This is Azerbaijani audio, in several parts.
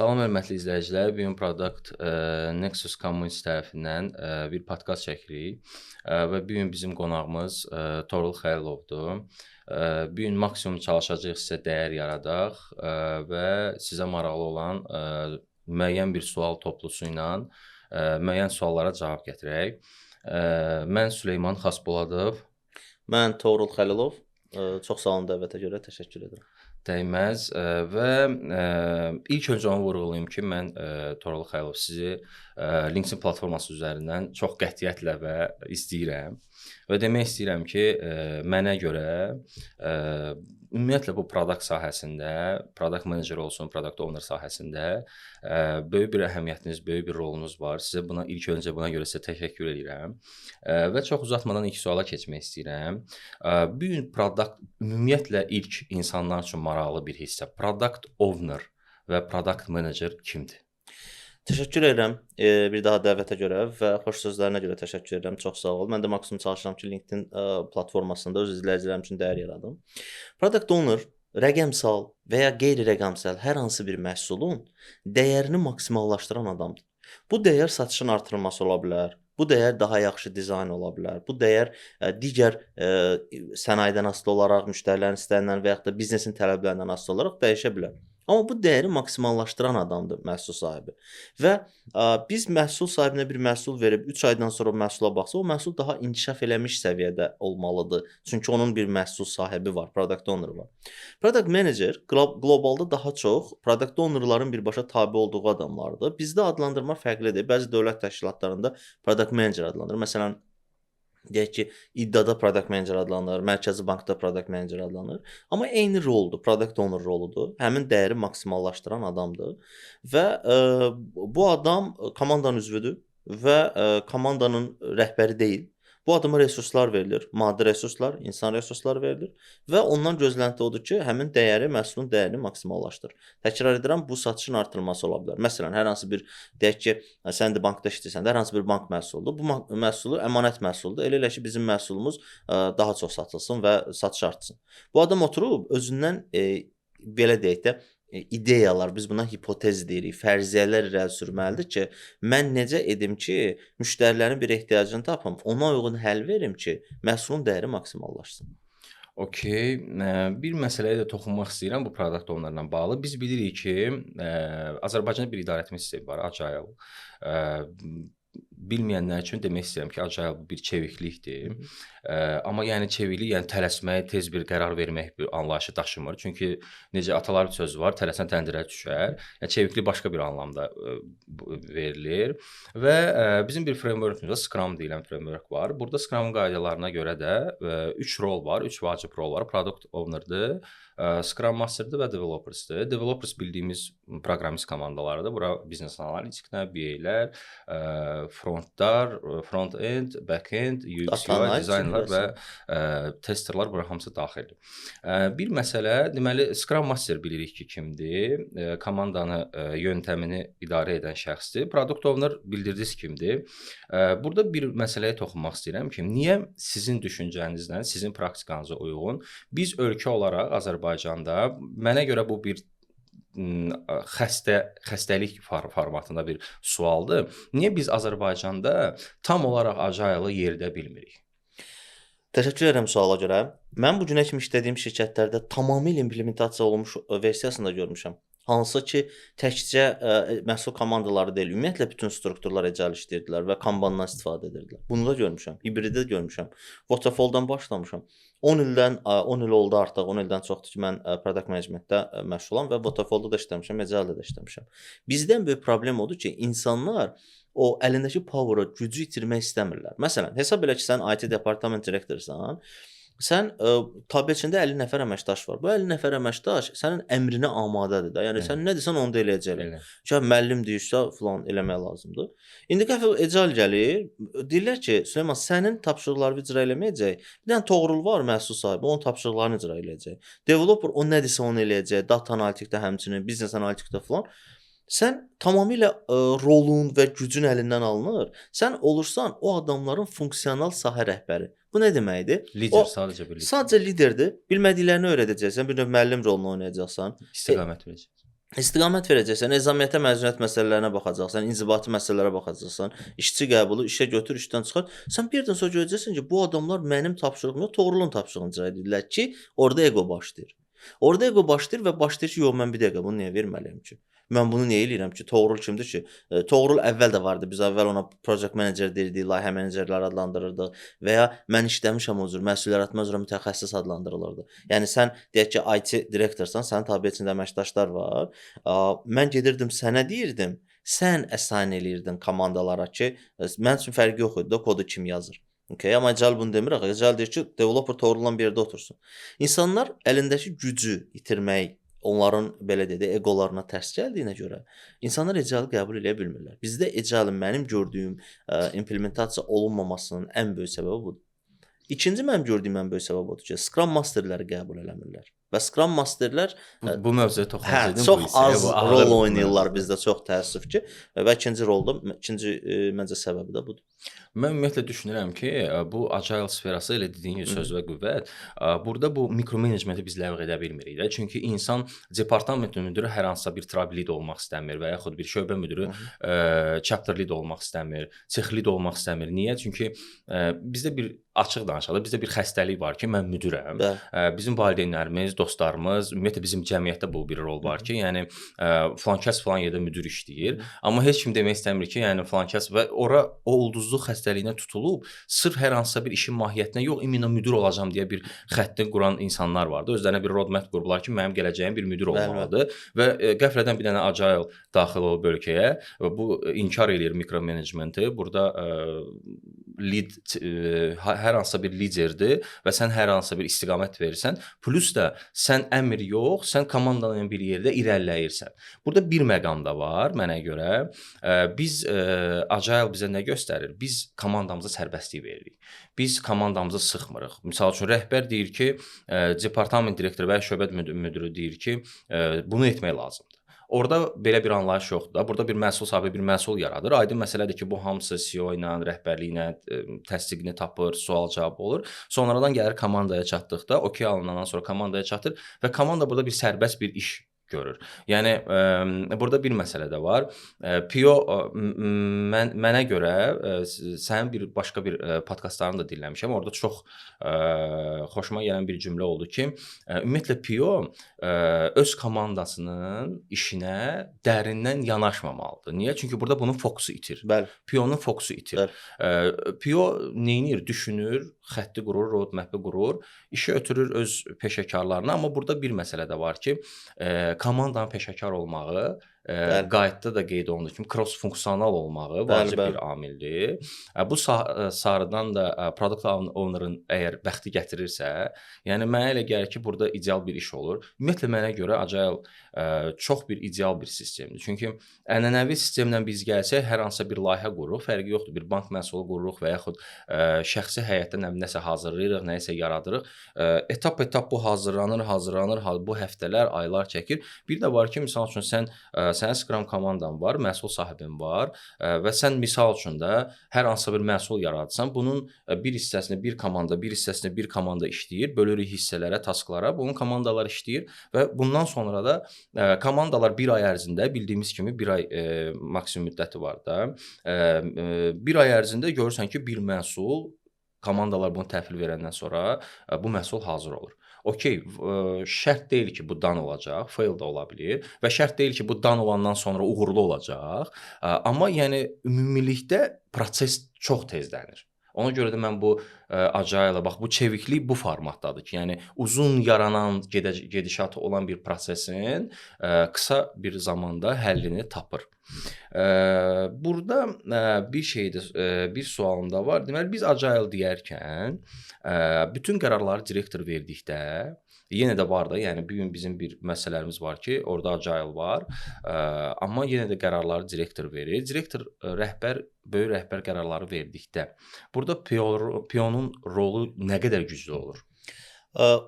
Salam hörmətli izləyicilər. Bu gün Product Nexus Community tərəfindən bir podkast çəkirik. Və bu gün bizim qonağımız Toğrul Xəlilovdur. Bu gün maksimum çalışacağıq sizə dəyər yaradaq və sizə maraqlı olan müəyyən bir sual toplusu ilə müəyyən suallara cavab gətirək. Mən Süleyman Xaspoladov. Mən Toğrul Xəlilov. Çox sağ olun dəvətə görə, təşəkkür edirəm. Dəyməz və ilk öncə onu vurğulayım ki, mən Toğrul Xəlilov sizi LinkedIn platforması üzərindən çox qətiyyətlə və istəyirəm. Və demək istəyirəm ki, mənə görə ümumiyyətlə bu product sahəsində, product manager olsun, product owner sahəsində böyük bir əhəmiyyətiniz, böyük bir rolunuz var. Sizə ilk öncə buna görə sizə təşəkkür edirəm. Və çox uzatmadan ilk suala keçmək istəyirəm. Bu gün ümumiyyətlə ilk insanlar üçün maraqlı bir hissə. Product owner və product manager kimdir? Təşəkkür edirəm bir daha dəvətə görə və xoş sözlərinə görə təşəkkür edirəm. Çox sağ ol. Mən də maksimum çalışıram ki, LinkedIn platformasında öz izləyicilərim üçün dəyər yaradım. Product owner rəqəmsal və ya qeyri-rəqəmsal hər hansı bir məhsulun dəyərini maksimallaşdıran adamdır. Bu dəyər satışın artırılması ola bilər. Bu dəyər daha yaxşı dizayn ola bilər. Bu dəyər digər sənayedən asılı olaraq, müştərilərin istəyindən və yaxud da biznesin tələblərindən asılı olaraq dəyişə bilər. Amma bu dəyəri maksimallaşdıran adamdır məhsul sahibi. Və biz məhsul sahibinə bir məhsul verib 3 aydan sonra məhsula baxsa, o məhsul daha inkişaf eləmiş səviyyədə olmalıdır. Çünki onun bir məhsul sahibi var, product owner var. Product manager qlobalda daha çox product ownerların birbaşa tabe olduğu adamlardır. Bizdə adlandırma fərqlidir. Bəzi dövlət təşkilatlarında product manager adlandırır. Məsələn, deyək ki, İDDA-da product manager adlanır, Mərkəzi Bankda product manager adlanır. Amma eyni roldur, product owner roludur. Həmin dəyəri maksimallaşdıran adamdır. Və bu adam komandanın üzvüdür və komandanın rəhbəri deyil. Bu adama resurslar verilir, maddi resurslar, insan resurslar verilir və ondan gözlənti odur ki, həmin dəyəri, məhsulun dəyərini maksimallaşdır. Təkrar edirəm, bu satışın artırılması ola bilər. Məsələn, hər hansı bir, deyək ki, sən də bankda işləyirsən, hər hansı bir bank məhsuludur. Bu məhsulu əmanət məhsuludur. Elə ki, bizim məhsulumuz daha çox satılsın və satış artsın. Bu adam oturub özündən belə deyək də, ideyalar, biz buna hipotez deyirik, fərziyyələr irəli sürməlidir ki, mən necə edim ki, müştərilərin bir ehtiyacını tapım, ona uyğun həll verim ki, məhsulun dəyəri maksimallaşsın. Okey, bir məsələyə də toxunmaq istəyirəm bu product ownerla bağlı. Biz bilirik ki, Azərbaycanda bir idarəetmə sistemi var, Agile. Bilməyənlər üçün demək istəyirəm ki, Agile bir çeviklikdir. Amma yəni çeviklik, yəni tələsmək, tez bir qərar vermək bir anlayışı daşımır. Çünki necə atalar bir sözü var, tələsən təndirə düşər. Yəni çeviklik başqa bir anlamda verilir. Və bizim bir frameworkümüzdə Scrum deyilən framework var. Burada Scrum qaydalarına görə də 3 rol var, 3 vacib rol var. Product owner'dır, Scrum Master'dır və Developers'dır. Developers bildiyimiz proqramist komandalarıdır. Bura biznes analitiklər, BA-lər, front-end, back-end, UX, UI, dizaynerlar və testerlar bura hamısı daxildir. Bir məsələ, deməli, Scrum Master bilirik ki, kimdir? Komandanı, yöntəmini idarə edən şəxsdir. Product Owner bildirdiniz kimdir? Burada bir məsələyə toxunmaq istəyirəm ki, niyə sizin düşüncənizlə, sizin praktikanıza uyğun biz ölkə olaraq Azərbaycanda, mənə görə bu bir xəstəlik formatında bir sualdır. Niyə biz Azərbaycanda tam olaraq Agile-ı yeridə bilmirik? Təşəkkür edirəm suala görə. Mən bu günə kimi işlədiyim şirkətlərdə tamamilə implementasiya olunmuş versiyasını da görmüşəm. Hansı ki, təkcə məhsul komandaları deyil, ümumiyyətlə bütün strukturlar ecəl işləyirdilər və Kanbandan istifadə edirdilər. Bunu da görmüşəm, hibridi də görmüşəm. Waterfall-dan başlamışam. 10 il oldu artıq, 10 ildən çoxdur ki, mən product managementdə məşğulam və Waterfall-da da işləmişəm, Agile-da da işləmişəm. Bizdən böyük problem odur ki, insanlar o əlindəki power-ı, gücü itirmək istəmirlər. Məsələn, hesab elə ki, sən IT departament direktorsan, sən tabeçində 50 nəfər əməkdaş var. Bu 50 nəfər əməkdaş sənin əmrinə amadədir də. Yəni sən nə desən onu da eləyəcəklər. Ki, müəllim deyirsə filan eləmək lazımdır. İndi qəfil Agile gəlir, deyirlər ki, Süleyman, sənin tapşırıqlarını icra eləməyəcək. Bir dənə Toğrul var, məhsul sahibi, onun tapşırıqlarını icra eləyəcək. Developer o nə desə onu eləyəcək. Data analitikdə həmçinin, biznes analitikdə filan. Sən tamamilə rolun və gücün əlindən alınır. Sən olursan o adamların funksional sahə rəhbəri. Bu nə deməkdir? Lider, sadəcə bir lider. Sadəcə liderdir. Bilmədiklərini öyrədəcəksən, bir növ müəllim rolunu oynayacaqsan. İstiqamət verəcəksən. İstiqamət verəcəksən, ezamiyyətə, məzuniyyət məsələlərinə baxacaqsan, inzibati məsələlərə baxacaqsan, işçi qəbulu, işə götür, işdən çıxart. Sən bir yerdən sonra görəcəksən ki, bu adamlar mənim tapşırığımı, Toğrulun tapşırığını icra edirlər ki, orada ego başlayır. Orada ego başlayır və başlayır ki, yox mən bir dəqiqə bunu niyə verməliyəm ki? Mən bunu niyə eləyirəm ki? Toğrul kimdir ki? Toğrul əvvəl də vardı. Biz əvvəl ona project manager deyirdik, layihə menecerləri adlandırırdıq və ya mən işləmişəm o cür, məsul yaratma üzrə mütəxəssis adlandırılırdı. Yəni sən deyək ki, IT direktorsan, sənin tabeçində əməkdaşlar var. Mən gedirdim sənə deyirdim, sən əsayin eləyirdin komandalara ki, mənim üçün fərqi yox idi də kodu kim yazır. Okay, amma Ecel bunu demir axı. Ecel deyir ki, developer Toğrulla bir yerdə otursun. İnsanlar əlindəki gücü itirmək, onların belə deyək də eqolarına tərs gəldiyinə görə insanlar Ecel qəbul edə bilmirlər. Bizdə Ecelin mənim gördüyüm implementasiya olunmamasının ən böyük səbəbi budur. İkinci mənim gördüyüm ən böyük səbəb odur ki, Scrum Masterləri qəbul eləmirlər. Və Scrum Masterlər Bu mövzuya toxunacaqdım. çox az rol oynayırlar bizdə, çox təəssüf ki. Və ikinci məncə səbəbi də budur. Mən ümumiyyətlə düşünürəm ki, bu agile sferası elə dediyin kimi söz və qüvvət, burada bu mikromenecmenti biz ləğv edə bilmirik də. Çünki insan departament müdiri hər hansısa bir tribe lead olmaq istəmir və yaxud bir şöbə müdiri chapter lead olmaq istəmir, sex lead olmaq istəmir. Niyə? Çünki bizdə bir açıq danışaq da, bizdə bir xəstəlik var ki, mən müdirəm. Bizim valideynlərimiz, dostlarımız, ümumiyyətlə bizim cəmiyyətdə bu bir rol var ki, yəni filankəs filan yerdə müdir işləyir, amma heç kim demək istəmir ki, yəni filankəs və ora o ulduzluq xəstəliyinə tutulub, sırf hər hansısa bir işin mahiyyətinə yox, imенно müdir olacağam deyə bir xətti quran insanlar vardı. Özlərinə bir roadmap qurublar ki, mənim gələcəyim bir müdir olmalıdır və qəflədən bir dənə agile daxil olub ölkəyə və bu inkar eləyir mikromenecmenti. Burada lead hər hansısa bir liderdir və sən hər hansısa bir istiqamət verirsən, plus da sən əmr yox, sən komandanla bir yerdə irəliləyirsən. Burada bir məqam da var mənə görə. Biz agile bizə nə göstərir? Biz komandamıza sərbəstlik veririk. Biz komandamızı sıxmırıq. Məsəl üçün rəhbər deyir ki, departament direktoru və ya şöbə müdiri deyir ki, bunu etmək lazımdır. Orada belə bir anlayış yoxdur da. Burada bir məhsul sahibi bir məhsul yaradır. Aydın məsələdir ki, bu hamısı CEO ilə, rəhbərlik ilə təsdiqini tapır, sual-cavab olur. Sonradan gəlir komandaya çatdıqda, okey alınandan sonra komandaya çatır və komanda burada bir sərbəst bir iş görür. Yəni burada bir məsələ də var. PO mənə görə sənin bir başqa bir podkastlarını da dinləmişəm. Orada çox xoşuma gələn bir cümlə oldu ki, ümumiyyətlə PO öz komandasının işinə dərindən yanaşmamalıdır. Niyə? Çünki burada bunun fokusu itir. Bəli. PO-nun fokusu itir. PO neynir? Düşünür, xətti qurur, roadmap-i qurur, işi ötürür öz peşəkarlarına, amma burada bir məsələ də var ki, komandanın peşəkar olmağı, qayıtda da qeyd olunduğu kimi cross-funksional olmağı vacib bir amildir. Bu sarıdan da product owner-ın əgər bəxti gətirirsə, yəni mənə elə gəlir ki, burada ideal bir iş olur. Ümumiyyətlə mənə görə agile çox bir ideal bir sistemdir. Çünki ənənəvi sistemlə biz gəlsək, hər hansısa bir layihə qururuq, fərqi yoxdur. Bir bank məhsulu qururuq və yaxud şəxsi həyətdən nəsə hazırlayırıq, nəyisə yaradırıq. Etap-etap bu hazırlanır, bu həftələr, aylar çəkir. Bir də var ki, misal üçün sənin Scrum komandan var, məhsul sahibin var və sən misal üçün də hər hansısa bir məhsul yaradırsan, bunun bir hissəsini bir hissəsini bir komanda işləyir, bölürük hissələrə, tasklara, bunun komandalar işləyir və bundan sonra da komandalar bir ay ərzində, bildiyimiz kimi bir ay maksimum müddəti var da, bir ay ərzində görürsən ki, bir məhsul, komandalar bunu təhvil verəndən sonra bu məhsul hazır olur. Okey, şərt deyil ki, bu done olacaq, fail da ola bilir və şərt deyil ki, bu done olandan sonra uğurlu olacaq, amma yəni ümumilikdə proses çox tezlənir. Ona görə də mən bu agile, bax bu çeviklik bu formatdadır ki, yəni uzun yaranan, gedişatı olan bir prosesin qısa bir zamanda həllini tapır. Burada bir sualım da var. Deməli biz agile deyərkən bütün qərarları direktor verdikdə yenə də var da, yəni bu gün bizim bir məsələlərimiz var ki, orada agile var, amma yenə də qərarları direktor verir. Direktor böyük rəhbər qərarları verdikdə burada PO-nun rolu nə qədər güclü olur?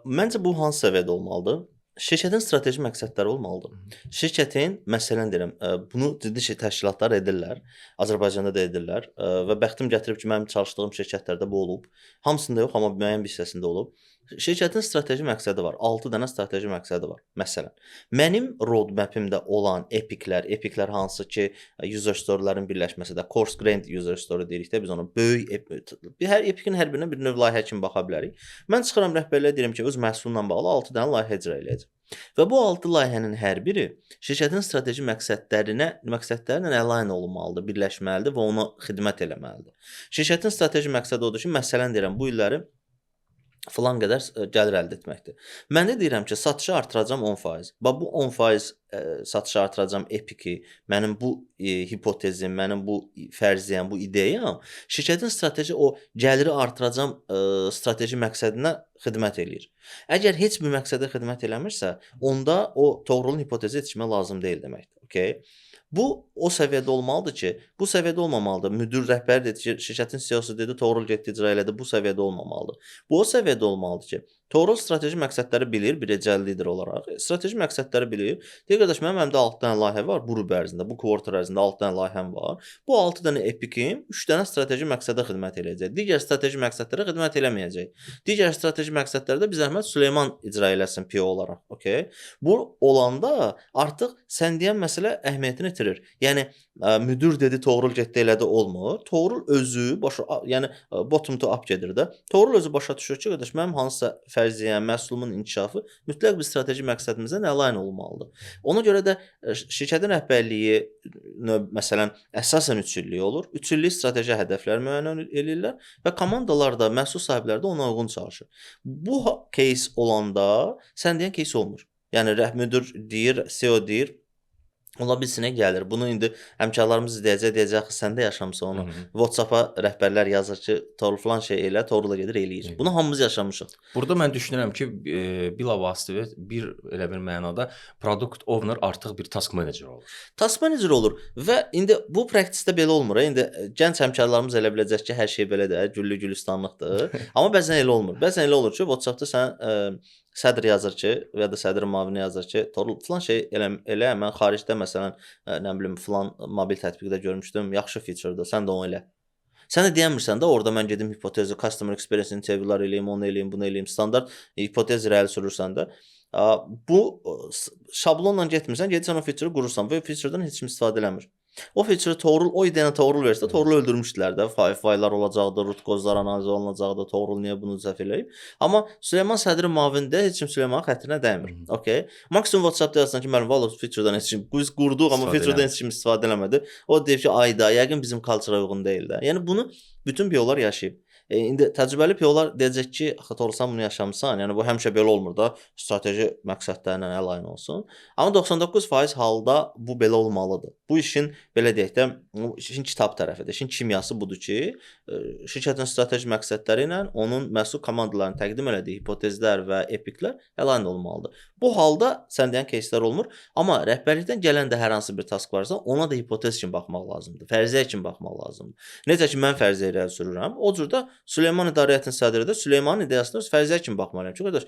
Məncə bu hansı səviyyədə olmalıdır? Şirkətin strateji məqsədləri olmalıdır. Şirkətin, məsələn deyirəm, bunu ciddi təşkilatlar edirlər. Azərbaycanda da edirlər və bəxtim gətirib ki, mənim çalışdığım şirkətlərdə bu olub. Hamısında yox, amma müəyyən bir hissəsində olub. Şirkətin strateji məqsədi var. 6 dənə strateji məqsədi var. Məsələn, mənim roadmap-imdə olan epiklər hansı ki, user story-lərin birləşməsidir. Coarse grained user story deyirik də biz ona. Böyük hər epikin hər birinə bir növ layihə kimi baxa bilərik. Mən çıxıram rəhbərliyə deyirəm ki, öz məhsulla bağlı 6 dənə layihə icra eləyəcəm. Və bu 6 layihənin hər biri şirkətin strateji məqsədlərlə align olunmalıdır, birləşməlidir və ona xidmət eləməlidir. Şirkətin strateji məqsədi odur ki, məsələn deyirəm, bu illəri filan qədər gəlir əldə etməkdir. Mən də deyirəm ki, satışı artıracam 10%. Bax bu 10% satışı artıracam epiki, mənim bu hipotezim, mənim bu fərziyyəm, bu ideyam şirkətin strateji o gəliri artıracam strateji məqsədinə xidmət eləyir. Əgər heç bir məqsədə xidmət eləmirsə, onda o Toğrulun hipotezi yetişmə lazım deyil deməkdir. Okay? Bu o səviyyədə olmalıdır ki, bu səviyyədə olmamalıdır. Müdir, rəhbər dedi ki, şirkətin CEO-su dedi, Toğrul getdi icra elədi, bu səviyyədə olmamalıdır. Bu o səviyyədə olmalıdır ki, Toğrul strateji məqsədləri bilir, bir əcəl lider olaraq. Strateji məqsədləri bilir. Deyir qardaş, mənim əlimdə 6 dənə layihə var, bu rübə ərzində, bu quarter ərzində 6 dənə layihəm var. Bu 6 dənə epikim 3 dənə strateji məqsədə xidmət eləyəcək. Digər strateji məqsədlərə xidmət eləməyəcək. Digər strateji məqsədlərdə biz zəhmət Süleyman icra eləsin PO olaraq. Okay? Bu olanda artıq sən deyən məsələ əhəmiyyətini itirir. Yəni müdir dedi, Toğrul getdi elədi olmur. Toğrul özü yəni bottom to up gedir də. Toğrul özü başa düşür ki, qardaş, mənim hansısa fərziyyəm, məhsulumun inkişafı mütləq bir strateji məqsədimizə align olmalıdır. Ona görə də şirkətin rəhbərliyi məsələn əsasən 3 illik olur. 3 illik strateji hədəflər müəyyən eləyirlər və komandalar da, məhsul sahibləri də ona uyğun çalışır. Bu case olanda sən deyən case olmur. Yəni müdir deyir, CEO deyir, ola bilsinə gəlir. Bunu indi həmkarlarımız deyəcək ki, sən də yaşamısan onu. WhatsApp-a rəhbərlər yazır ki, Toğrul falan şey elə, Toğrul da gedir eləyir. Bunu hamımız yaşamışıq. Burada mən düşünürəm ki, bilavasitə bir elə bir mənada product owner artıq bir task manager olur. Task manager olur və indi bu praktikdə belə olmur. İndi gənc həmkarlarımız elə biləcək ki, hər şey belədir, güllü gülistanlıqdır. Amma bəzən elə olmur. Bəzən elə olur ki, WhatsApp-da sən sədr yazır ki, və ya da sədr müavini yazır ki, Toğrul falan şey elə, mən xaricdə məsələn, nə bilim, falan mobil tətbiqdə görmüşdüm, yaxşı feature-dur, sən də onu elə. Sən də deyəmirsən də, orada mən gedim hipotezi, customer experience interviewlar eləyim, onu eləyim, bunu eləyim, standart hipotez irəli sürürsən də. Bu şablonla getmirsən, gedirsən o feature-ı qurursan və o feature-dan heç kim istifadə eləmir. O feature Toğrul, o ideyanı Toğrul versə, Toğrulu öldürmüşdülər də. Faylar olacaqdı, root cause-lar analiz olunacaqdı, Toğrul niyə bunu zəf eləyib. Amma Süleyman sədri müavində heç kim Süleymanın xətrinə dəymir. Okay? Maksimum WhatsApp-da yazsan ki, mənim vallah feature-dan heç kim biz qurduq, amma feature-dan heç kim istifadə eləmədi. O deyir ki, ayda, yəqin bizim culture-a uyğun deyil də. Yəni bunu bütün PO-lar yaşayıb. İndi təcrübəli PO-lar deyəcək ki, axı Toğrul sən bunu yaşamısan. Yəni bu həmişə belə olmur da, strateji məqsədlərlə align olsun. Amma 99% halda bu belə olmalıdır. Bu işin belə deyək də, işin kitab tərəfidir. İşin kimyası budur ki, şirkətin strateji məqsədləri ilə onun məhsul komandalarının təqdim elədiyi hipotezlər və epiklər align olmalıdır. Bu halda sən deyən кейslər olmur, amma rəhbərlikdən gələn də hər hansı bir task varsa, ona da hipotez kimi baxmaq lazımdır, fərziyyə kimi baxmaq lazımdır. Necə ki mən fərziyyə irəli sürürəm, o cür də Süleyman İdarə Heyətinin sədri də Süleymanın ideyasını öz fərziyyə kimi baxmalıyam ki, qardaş,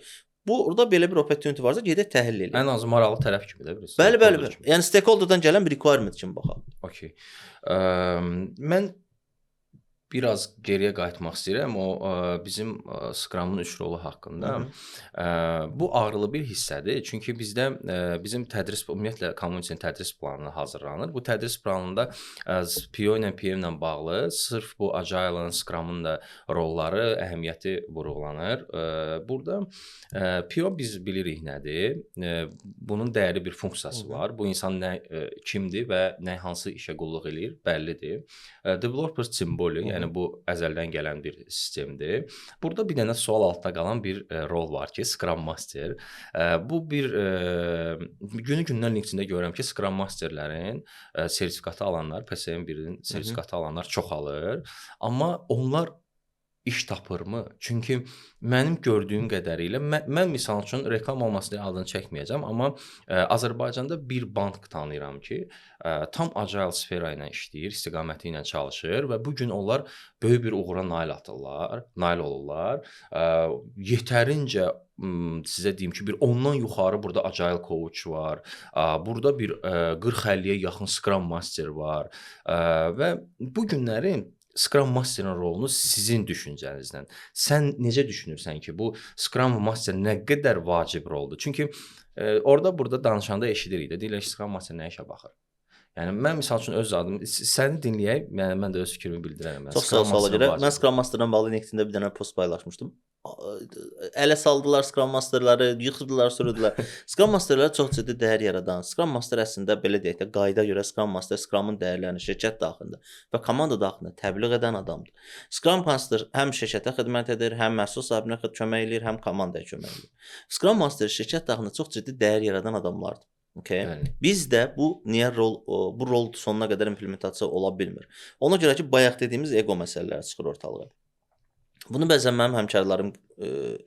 burada belə bir opportunity varsa, gedək təhlil edək. Ən az maraqlı tərəf kimi də bilirsiniz. Bəli. Yəni stakeholderdan gələn bir requirement kimi baxaq. Okay. Mən biraz geriyə qayıtmaq istəyirəm o bizim Scrum-ın 3 rolu haqqında. Bu ağrılı bir hissədir. Çünki bizdə bizim tədris, ümumiyyətlə kommunikasin tədris planı hazırlanır. Bu tədris planında PO ilə PM ilə bağlı sırf bu Agile-ın, Scrum-ın da rolları, əhəmiyyəti vurğulanır. Burada PO biz bilirik nədir. Bunun dəyərli bir funksiyası var. Bu insan kimdir və hansı işə qulluq eləyir, bəllidir. Developer simvolu, yəni bu əzəldən gələn bir sistemdir. Burada bir dənə sual altında qalan bir rol var ki, Scrum Master. Bu bir günü-gündən LinkedIn-də görürəm ki, Scrum Masterlərin sertifikatı alanlar, PSM1-in sertifikatı alanlar çoxalır. Amma onlar iş tapırmı? Çünki mənim gördüyüm qədərilə, mən misal üçün reklam olmasını adını çəkməyəcəm, amma Azərbaycanda bir bank tanıyıram ki, tam agile sfera ilə işləyir, istiqaməti ilə çalışır və bu gün onlar böyük bir uğura nail olurlar. Yetərincə sizə deyim ki, bir ondan yuxarı burada agile coach var. Burada bir 40-50-yə yaxın Scrum Master var və bu günlərin Scrum Master'ın rolunu sizin düşüncənizdən. Sən necə düşünürsən ki, bu Scrum Master nə qədər vacib roldur? Çünki orada burada danışanda eşidirik də, deyirlər ki, Scrum Master nə işə baxır? Yəni mən məsəl üçün öz adım səni dinləyək, yəni mən də öz fikrimi bildirərəm. Çox sağ ol suala görə. Mən Scrum Master'dan bağlı LinkedIn-də bir dənə post paylaşmışdım. Ələ saldılar Scrum Master'ları, yıxırdılar, sürüdülər. Scrum Master'lara çox ciddi dəyər yaradan, Scrum Master əslində belə deyək də, qayda görə Scrum Master Scrum-ın dəyərlərini şirkət daxilində və komanda daxilində təbliğ edən adamdır. Scrum Master həm şirkətə xidmət edir, həm məhsul sahibinə kömək eləyir, həm komandaya kömək eləyir. Scrum Master şirkət daxilində çox ciddi dəyər yaradan adamlardır. Okay. Bizdə bu bu rol sonuna qədər implementasiya ola bilmir. Ona görə ki, bayaq dediyimiz ego məsələləri çıxır ortalığa. Bunu bəzən mənim həmkarlarım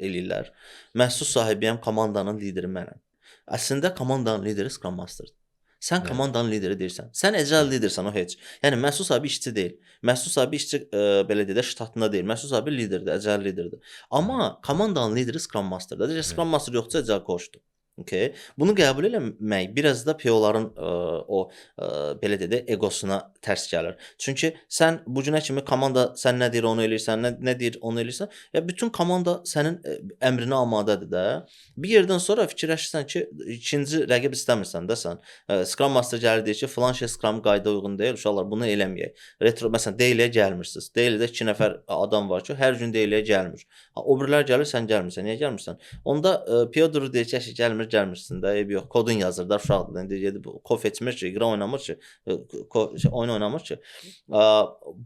eləyirlər. Məhsul sahibiyəm, komandanın lideri mənəm. Əslində komandanın lideri Scrum Masterdır. Sən komandanın lideri deyirsən. Sən əcəl lidersən, o heç. Yəni məhsul sahibi işçi deyil. Məhsul sahibi işçi belə deyək də ştatında deyil. Məhsul sahibi liderdir, əcəl liderdir. Amma komandanın lideri Scrum Masterdır. Deyir Scrum Master yoxsa əcəl coachdur. Okay. Bunu qəbul eləmək biraz da PO-ların belə deyək də egosuna tərs gəlir. Çünki sən bu günə kimi komanda sən nə deyir onu eləyirsən, nə deyir onu eləyirsən, ya bütün komanda sənin əmrinə amadədir də. Bir yerdən sonra fikirləşirsən ki, ikinci rəqib istəmirsən də sən. Scrum Master gəlir deyir ki, filan şey Scrum qayda uyğun deyil, uşaqlar bunu eləməyək. Retro məsələn Daily-yə gəlmirsiniz. Daily-də 2 nəfər adam var ki, hər gün Daily-yə gəlmir. O birilər gəlir, sən gəlmirsən. Niyə gəlmirsən? Onda PO durur deyir ki, gəlmirsən də, yox, kodun yazır da, uşaqdır. İndi gedib kof etmir ki, iqra oynamır ki, oyun oynamır ki.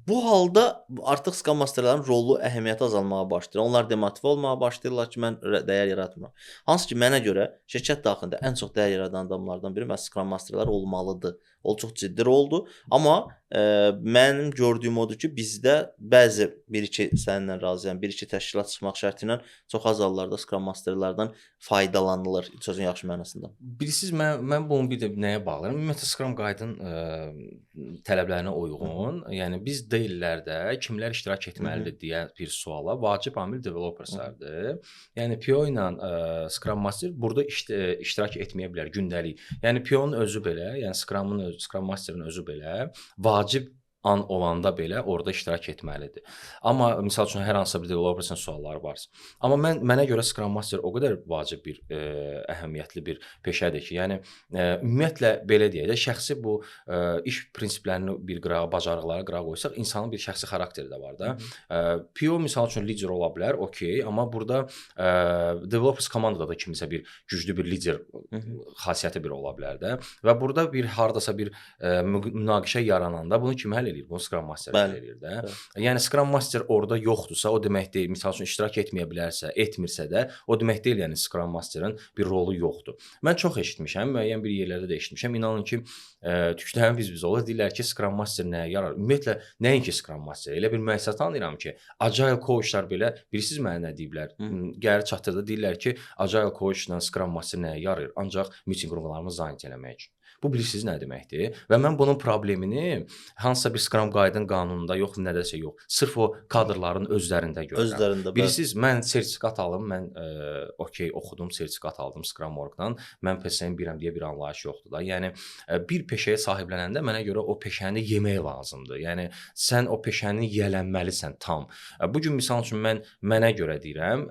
Bu halda artıq Scrum Masterların rolu, əhəmiyyəti azalmağa başlayır. Onlar demotivə olmağa başlayırlar ki, mən dəyər yaratmıram. Hansı ki, mənə görə şirkət daxilində ən çox dəyər yaradan adamlardan biri məhz Scrum Masterlar olmalıdır. O çox ciddi roldur. Amma mənim gördüyüm odur ki, bizdə bəzi bir-iki səninlə razıyam, bir-iki təşkilat çıxmaq şərti ilə çox az hallarda Scrum Masterlardan faydalanılır sözün yaxşı mənasında. Bilirsiniz, mən bunu bir də nəyə bağlayıram? Ümumiyyətlə Scrum Guide-ın tələblərinə uyğun, yəni biz deyillərdə kimlər iştirak etməlidir deyə bir suala vacib amil developerslardır. Yəni PO ilə Scrum Master burada iştirak etməyə bilər gündəlik. Yəni PO-nun özü belə, yəni Scrum Master'ın özü belə vacib an olanda belə orada iştirak etməlidir. Amma misal üçün hər hansısa bir developersin sualları varsa. Amma mənə görə Scrum Master o qədər vacib bir əhəmiyyətli bir peşədir ki, yəni ümumiyyətlə belə deyək də şəxsi bu iş prinsiplərini bir qırağa, bacarıqları qırağa qoysaq, insanın bir şəxsi xarakteri də var da. PO misal üçün lider ola bilər, okey, amma burada developers komandada da kimisə bir güclü bir lider xasiyyəti bir ola bilər də və burada bir hardasa bir münaqişə yarananda bunu kim həll eləyir? Bunu Scrum Master həll eləyir də. Yəni Scrum Master orada yoxdursa, o demək deyil, misal üçün iştirak etməyə bilərsə, etmirsə də, o demək deyil, yəni Scrum Master'ın bir rolu yoxdur. Mən çox eşitmişəm, müəyyən bir yerlərdə də eşitmişəm. İnanın ki, tüklərin biz olur, deyirlər ki, Scrum Master nəyə yarar? Ümumiyyətlə, nəinki Scrum Master? Elə bir müəssisə tanıyıram ki, Agile coachlar belə, bilirsiniz mənə nə deyiblər? Gəlir çatdırdı, deyirlər ki, Agile coachla Scrum Master nəyə yarayır? Ancaq meeting roomlarımızı zayin eləmək üçün. Bu bilirsiniz nə deməkdir? Və mən bunun problemini hansısa bir Scrum Guide-ın qanununda yox, nədəsə yox. Sırf o kadrların özlərində görürəm. Özlərində. Bilirsiniz, mən sertifikat alım, mən okey oxudum, sertifikat aldım Scrum.org-dan. Mən peşəyim bilirəm deyə bir anlayış yoxdur da. Yəni bir peşəyə sahiblənəndə mənə görə o peşəni yemək lazımdır. Yəni sən o peşəni yiyələnməlisən tam. Bu gün misal üçün mənə görə deyirəm,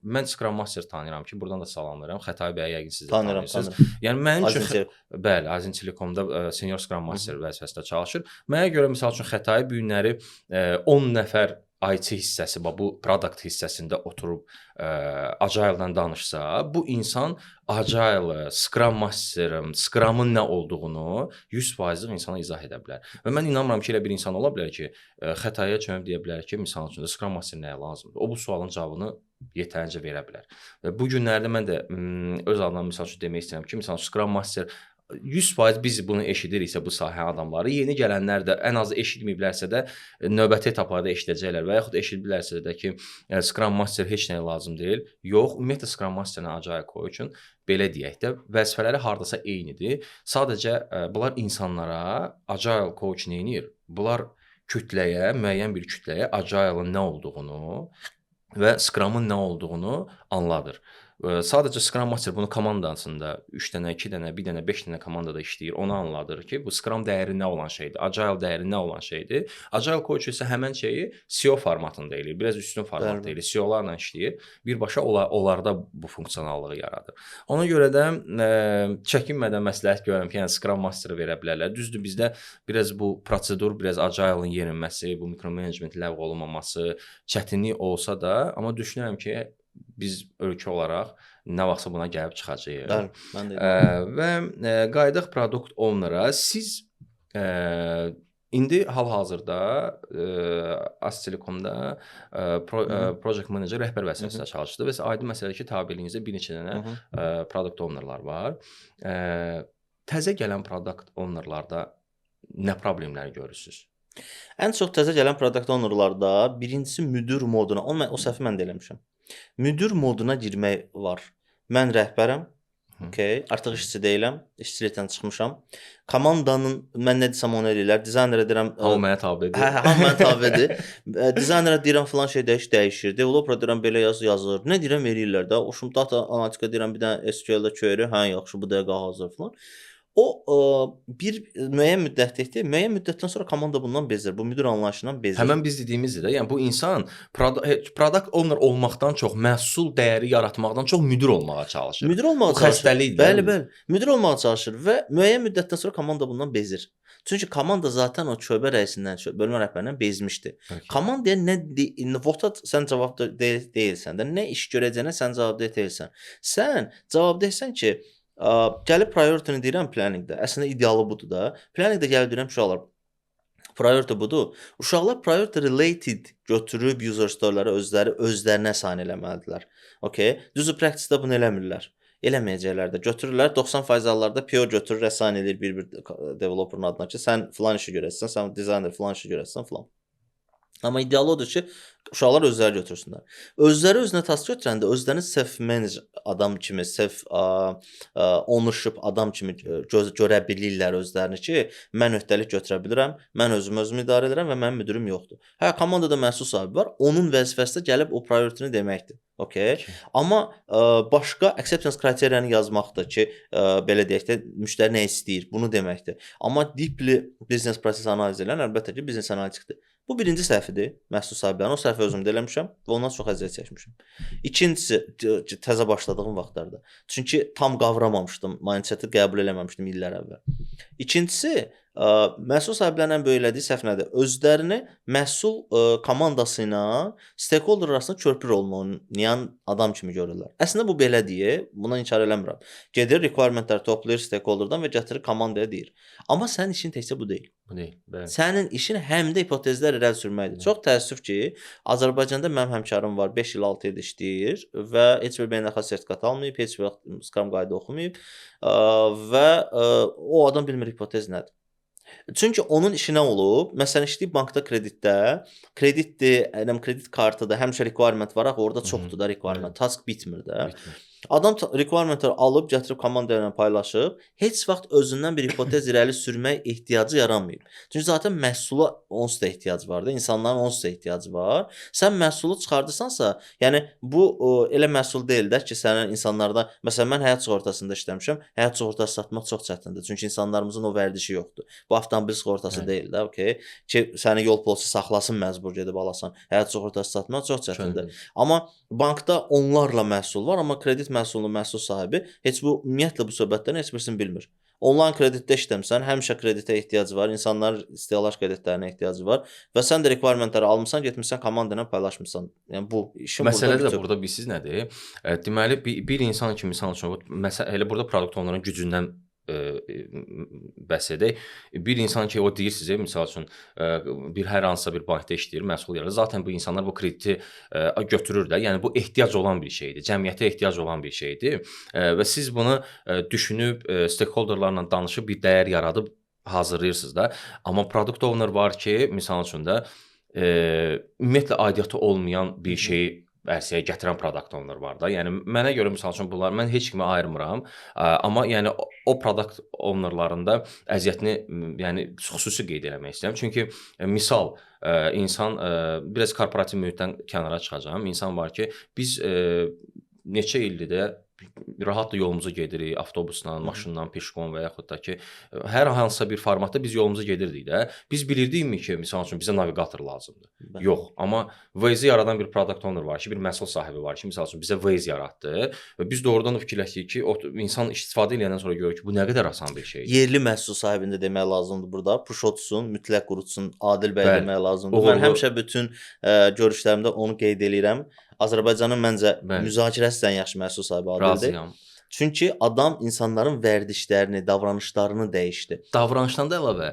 mən Scrum Master tanıyıram ki, buradan da salamlayıram. Xətai bəy yəqin siz də tanıyırsınız. Yəni mənim üçün bəli, Azin Telekomda senior Scrum Master vəzifəsində çalışır. Mənə görə misal üçün Xətai bu günləri 10 nəfər IT hissəsi, bu product hissəsində oturub Agile-dan danışsa, bu insan Agile, Scrum Master-ın, Scrum-ın nə olduğunu 100%lıq insana izah edə bilər. Və mən inanmıram ki, elə bir insan ola bilər ki, Xətaiyə çönüb deyə bilər ki, misal üçün Scrum Master nəyə lazımdır? O bu sualın cavabını yetərincə verə bilər. Və bu günlərdə mən də öz adımdan misal üçün demək istəyirəm ki, misal Scrum Master 100% biz bunu eşidiriksə bu sahə adamları, yeni gələnlər də ən azı eşitməyiblərsə də növbəti etaplarda eşidəcəklər və yaxud eşitiblərsə də ki, Scrum Master heç nəyə lazım deyil. Yox, ümumiyyətlə Scrum Master-ın Agile coach'un belə deyək də vəzifələri hardasa eynidir. Sadəcə bunlar insanlara Agile coach nə edir? Bunlar kütləyə, müəyyən bir kütləyə Agile-ın nə olduğunu və Scrum-ın nə olduğunu anladır. Sadəcə Scrum Master bunu komandasında 3 dənə, 2 dənə, 1 dənə, 5 dənə komandada işləyir. Onu anladır ki, bu Scrum dəyəri nə olan şeydir, Agile dəyəri nə olan şeydir. Agile coach isə həmin şeyi CEO formatında eləyir, biraz üstün formatda eləyir. CEO-larla işləyir. Birbaşa onlarda bu funksionallığı yaradır. Ona görə də çəkinmədən məsləhət görürəm ki, yəni Scrum Master verə bilərlər. Düzdür, bizdə biraz bu prosedur, biraz Agile-ın yerinməsi, bu micromanagement ləğv olunmaması çətinlik olsa da, amma düşünürəm ki, biz ölkə olaraq nə vaxtsa buna gəlib çıxacağıq. Bəli, mən də Və qayıdaq product owner-a. Siz indi hal-hazırda Aztelekomda project manager rəhbər vəzifəsində çalışırsınız və aydın məsələdir ki, tabeliyinizdə bir neçə dənə product ownerlar var. Təzə gələn product ownerlarda nə problemləri görürsünüz? ən çox təzə gələn product ownerlarda birincisi müdir moduna, o səhvi mən də eləmişəm. Müdir moduna girmək var. Mən rəhbərəm. Okay, artıq işçi deyiləm, işçilikdən çıxmışam. Komandanın mən nə desəm onu eləyirlər. Dizaynerə deyirəm, hamı mənə tabedir. Hamı mənə tabedir. Dizaynerə deyirəm falan şey dəyişir. Developera deyirəm belə yazır. Nə deyirəm eləyirlər də. Oşum data analitika deyirəm bir dənə SQL-də çörü, hə yaxşı bu dəqiqə hazır falan. O bir müəyyən müddətdir. Müəyyən müddətdən sonra komanda bundan bezir. Bu müdir anlayışından bezir. Həmin biz dediyimizdir də. Yəni bu insan product owner olmaqdan çox, məhsul dəyəri yaratmaqdan çox müdir olmağa çalışır. Müdir olmağa çalışır. Bu xəstəlikdir. Bəli. Müdir olmağa çalışır və müəyyən müddətdən sonra komanda bundan bezir. Çünki komanda zaten o şöbə rəisindən, bölmə rəhbərindən bezmişdi. Okay. Komandaya vota sən cavabdeh deyilsən də, nə iş görəcəyinə sən cavabdeh deyilsən. Sən cavabdehsən ki, gəlib priority-ni deyirəm planningdə. Əslində idealı budur da. Planningdə gəlib deyirəm uşaqlar, priority budur. Uşaqlar priority related götürüb user story-ləri özlərinə assign eləməlidirlər. Okay? Düzü practice-də bunu eləmirlər. Eləməyəcəklər də. Götürürlər 90% hallarda PO götürür, assign edir bir developerın adına ki, sən filan işi görəsən, sən designer filan işi görəsən filan. Amma idealı odur ki, uşaqlar özləri götürsünlər. Özləri özünə task götürəndə özlərini self manager adam kimi, self ownership adam kimi görə bilirlər özlərini ki, mən öhdəlik götürə bilirəm, mən özümü idarə edirəm və mənim müdirim yoxdur. Hə, komandada məhsul sahibi var, onun vəzifəsi də gəlib o priority-ni deməkdir. Okay? Amma başqa acceptance kriteriyanı yazmaqdır ki, belə deyək də, müştəri nə istəyir, bunu deməkdir. Amma deeply business process analiz edən əlbəttə ki, business analitikdir. Bu birinci səhvidir, məhsul sahiblərinin. O səhvi özümdə eləmişəm və ondan çox əziyyət çəkmişəm. İkincisi, təzə başladığım vaxtlarda. Çünki tam qavramamışdım, mindset-i qəbul eləməmişdim illər əvvəl. İkincisi, məhsul sahiblərinin böyük elədiyi səhv nədir? Özlərini məhsul komandası ilə stakeholder arasında körpü olmayan adam kimi görürlər. Əslində bu belə deyir, buna inkar eləmirəm. Gedir, requirementləri toplayır stakeholderdan və gətirir komandaya deyir. Amma sənin işin təkcə bu deyil. Bu deyil, bəli. Sənin işin həm də hipotezlər irəli sürməkdir. Çox təəssüf ki, Azərbaycanda mənim həmkarım var, 5 il 6 il işləyir və heç bir beynəlxalq sertifikat almayıb, heç bir Scrum qayda oxumayıb və o adam bilmir hipotez nədir. Çünki onun işi nə olub? Məsələn, işləyib bankda kreditdə, kreditdir, kredit kartıdır, həmişə requirement var, axı orada çoxdur da requirement, task bitmir də. Adam requirementləri alıb, gətirib komanda ilə paylaşıb, heç vaxt özündən bir hipotez irəli sürmək ehtiyacı yaranmayıb. Çünki zaten məhsula onsuz da ehtiyac var da, insanların onsuz da ehtiyacı var. Sən məhsulu çıxardırsansa, yəni bu elə məhsul deyil də ki, sənin insanlarda, məsələn, mən həyat sığortasında işləmişəm, həyat sığortası satmaq çox çətindir. Çünki insanlarımızın o vərdişi yoxdur. Bu avtomobil sığortası deyil də, okey, ki, səni yol polisi saxlasın, məcbur gedib alasan. Həyat sığortası satmaq çox çətindir. Amma bankda onlarla məhsul var, amma kredit məhsulunun məhsul sahibi heç bu ümumiyyətlə bu söhbətlərin heç birisini bilmir. Onlayn kreditdə işləmsən, həmişə kreditə ehtiyac var, insanların istehlak kreditlərinə ehtiyacı var və sən də requirementləri almısan, getmişsən komanda ilə paylaşmırsan. Yəni bu işin məsələ də burada bilirsiz nədir? Deməli bir insan kimi misal üçün elə burada produkt owner'ın gücündən bəhs edək. Bir insan ki, o deyir sizə, misal üçün, bir hər hansısa bir bankda işləyir, məhsul yaradır. Zaten bu insanlar bu krediti götürür də. Yəni, bu ehtiyac olan bir şeydir. Cəmiyyətə ehtiyac olan bir şeydir. Və siz bunu düşünüb, stakeholderlarla danışıb, bir dəyər yaradıb hazırlayırsınız da. Amma product owner var ki, misal üçün də, ümumiyyətlə aidiyyatı olmayan bir şeyi ərsəyə gətirən product owner var da. Yəni mənə görə misal üçün bunlar mən heç kimi ayırmıram. Amma yəni o product ownerlarında əziyyətini yəni xüsusi qeyd eləmək istəyirəm. Çünki misal insan biraz korporativ mühitdən kənara çıxacağam. İnsan var ki, biz neçə ildir də rahat da yolumuza gedirik, avtobusla, maşınla, peşkon və yaxud da ki, hər hansısa bir formatda biz yolumuza gedirdik də. Biz bilirdikmi ki, məsəl üçün bizə navigator lazımdır? Bəli. Yox, amma Waze-i yaradan bir product owner var ki, bir məhsul sahibi var ki, məsəl üçün bizə Waze yaratdı və biz doğrudan da fikirləşdik ki, o insan istifadə edəndən sonra görür ki, bu nə qədər asan bir şeydir. Yerli məhsul sahibində demək lazımdır burada. Push otsun, mütləq qurutsun, Adil bəy Bəli. demək lazımdır. Uğurlu. Mən həmişə bütün görüşlərimdə onu qeyd eləyirəm. Azərbaycanın məncə Bəli. müzakirəsindən yaxşı məhsul sahibi Adildir. Razıyam. Çünki adam insanların vərdişlərini, davranışlarını dəyişdi. Davranışdan da əlavə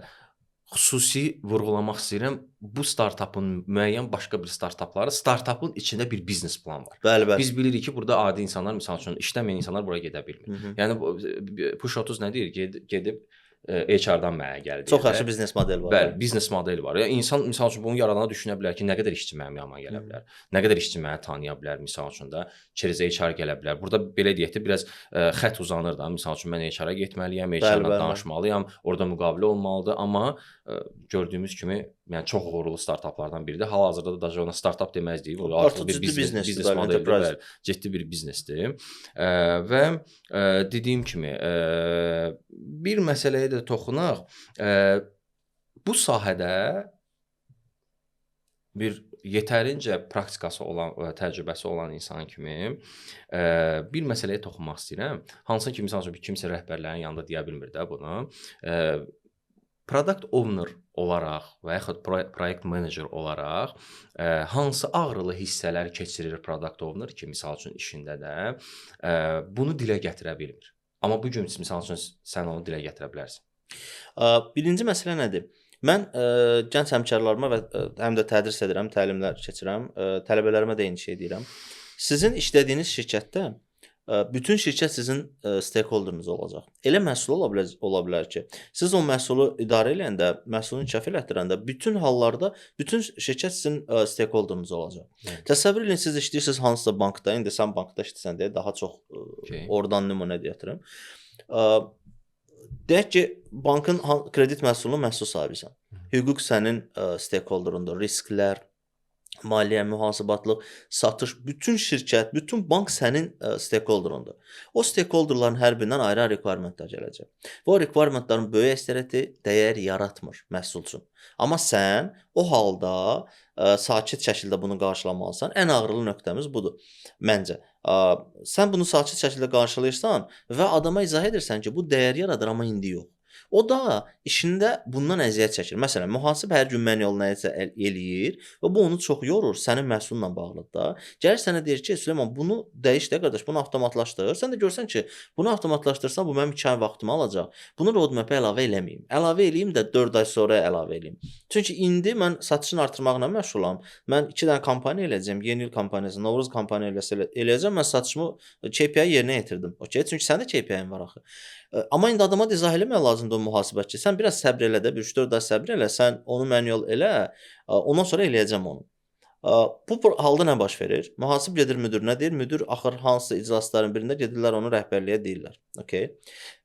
xüsusi vurğulamaq istəyirəm, bu startapın müəyyən başqa bir startapın içində bir biznes plan var. Bəli, bəli. Biz bilirik ki, burada adi insanlar, məsəl üçün işləməyən insanlar bura gedə bilmir. Yəni Push 30 nə deyir? Gedib HR-dan mənə gəl deyir. Çox yaxşı biznes modeli var. Bəli, biznes modeli var. Yəni insan məsəl üçün bunu yaradana düşünə bilər ki, nə qədər işçi mənim yanıma gələ bilər, nə qədər işçi məni tanıya bilər, məsəl üçün də через HR gələ bilər. Burada belə deyək də biraz xətt uzanır da. Məsəl üçün mən HR-a getməliyəm, HR-la danışmalıyam, orada müqavilə olmalıdır, amma gördüyümüz kimi, yəni çox uğurlu startaplardan biridir. Hal-hazırda da ona startap deməzdik. Bu artıq bir biznes modelidir, ciddi bir biznesdir. Və dediyim kimi bir məsələyə də toxunaq. Bu sahədə bir yetərincə praktikası olan, təcrübəsi olan insan kimi bir məsələyə toxunmaq istəyirəm. Hansı ki, məsəl üçün kimsə rəhbərlərin yanında deyə bilmir də bunu. Product owner olaraq və yaxud proyekt menecer olaraq hansı ağrılı hissələr keçirir product owner ki, misal üçün işində də bunu dilə gətirə bilmir. Amma bu gün misal üçün sən onu dilə gətirə bilərsən. Birinci məsələ nədir? Mən gənc həmkarlarıma və həm də tədris edirəm, təlimlər keçirəm, tələbələrimə də eyni şey deyirəm. Sizin işlədiyiniz şirkətdə bütün şirkət sizin stakeholderınız olacaq. Elə məhsul ola bilər ki, siz o məhsulu idarə edəndə, məhsulunu inkişaf elətdirəndə bütün hallarda bütün şirkət sizin stakeholderınız olacaq. Təsəvvür edin, siz işləyirsiniz hansısa bankda, indi sən bankda işləyirsən deyə daha çox oradan nümunə gətirim. Deyək ki, bankın kredit məhsulunun məhsul sahibisən. Hüquq sənin stakeholderundur, risklər, maliyyə, mühasibatlıq, satış, bütün şirkət, bütün bank sənin stakeholderundur. O stakeholderların hər birindən ayrı requirementlər gələcək. Və o requirementlərin böyük əksəriyyəti dəyər yaratmır məhsul üçün. Amma sən o halda sakit şəkildə bunu qarşılamalısan. Ən ağrılı nöqtəmiz budur məncə. Sən bunu sakit şəkildə qarşılayırsan və adama izah edirsən ki, bu dəyər yaradır, amma indi yox. O da işində bundan əziyyət çəkir. Məsələn, mühasib hər gün manual nəyisə eləyir və bu onu çox yorur, sənin məhsulla bağlıdır da. Gəlir sənə deyir ki, Süleyman, bunu dəyiş də qardaş, bunu avtomatlaşdır. Sən də görsən ki, bunu avtomatlaşdırsan bu mənim 2 ay vaxtımı alacaq. Bunu roadmap-ə əlavə eləməyim. Əlavə eləyim də 4 ay sonra əlavə eləyim. Çünki indi mən satışını artırmaqla məşğulam. Mən 2 dənə kampaniya eləyəcəm, Yeni il kampaniyası, Novruz kampaniyası eləyəcəm. Mən satışımı KPI yerinə yetirdim. Okay? Çünki səndə KPI-in var axı. Amma indi adama da izah eləmək lazımdır o mühasibətçi. Sən biraz səbr elə də, 3-4 ay səbr elə, sən onu manual elə, ondan sonra eləyəcəm onu. Bu halda nə baş verir? Mühasib gedir müdürünə deyir, müdür axır hansısa iclasların birində gedirlər onu rəhbərliyə deyirlər. Okay?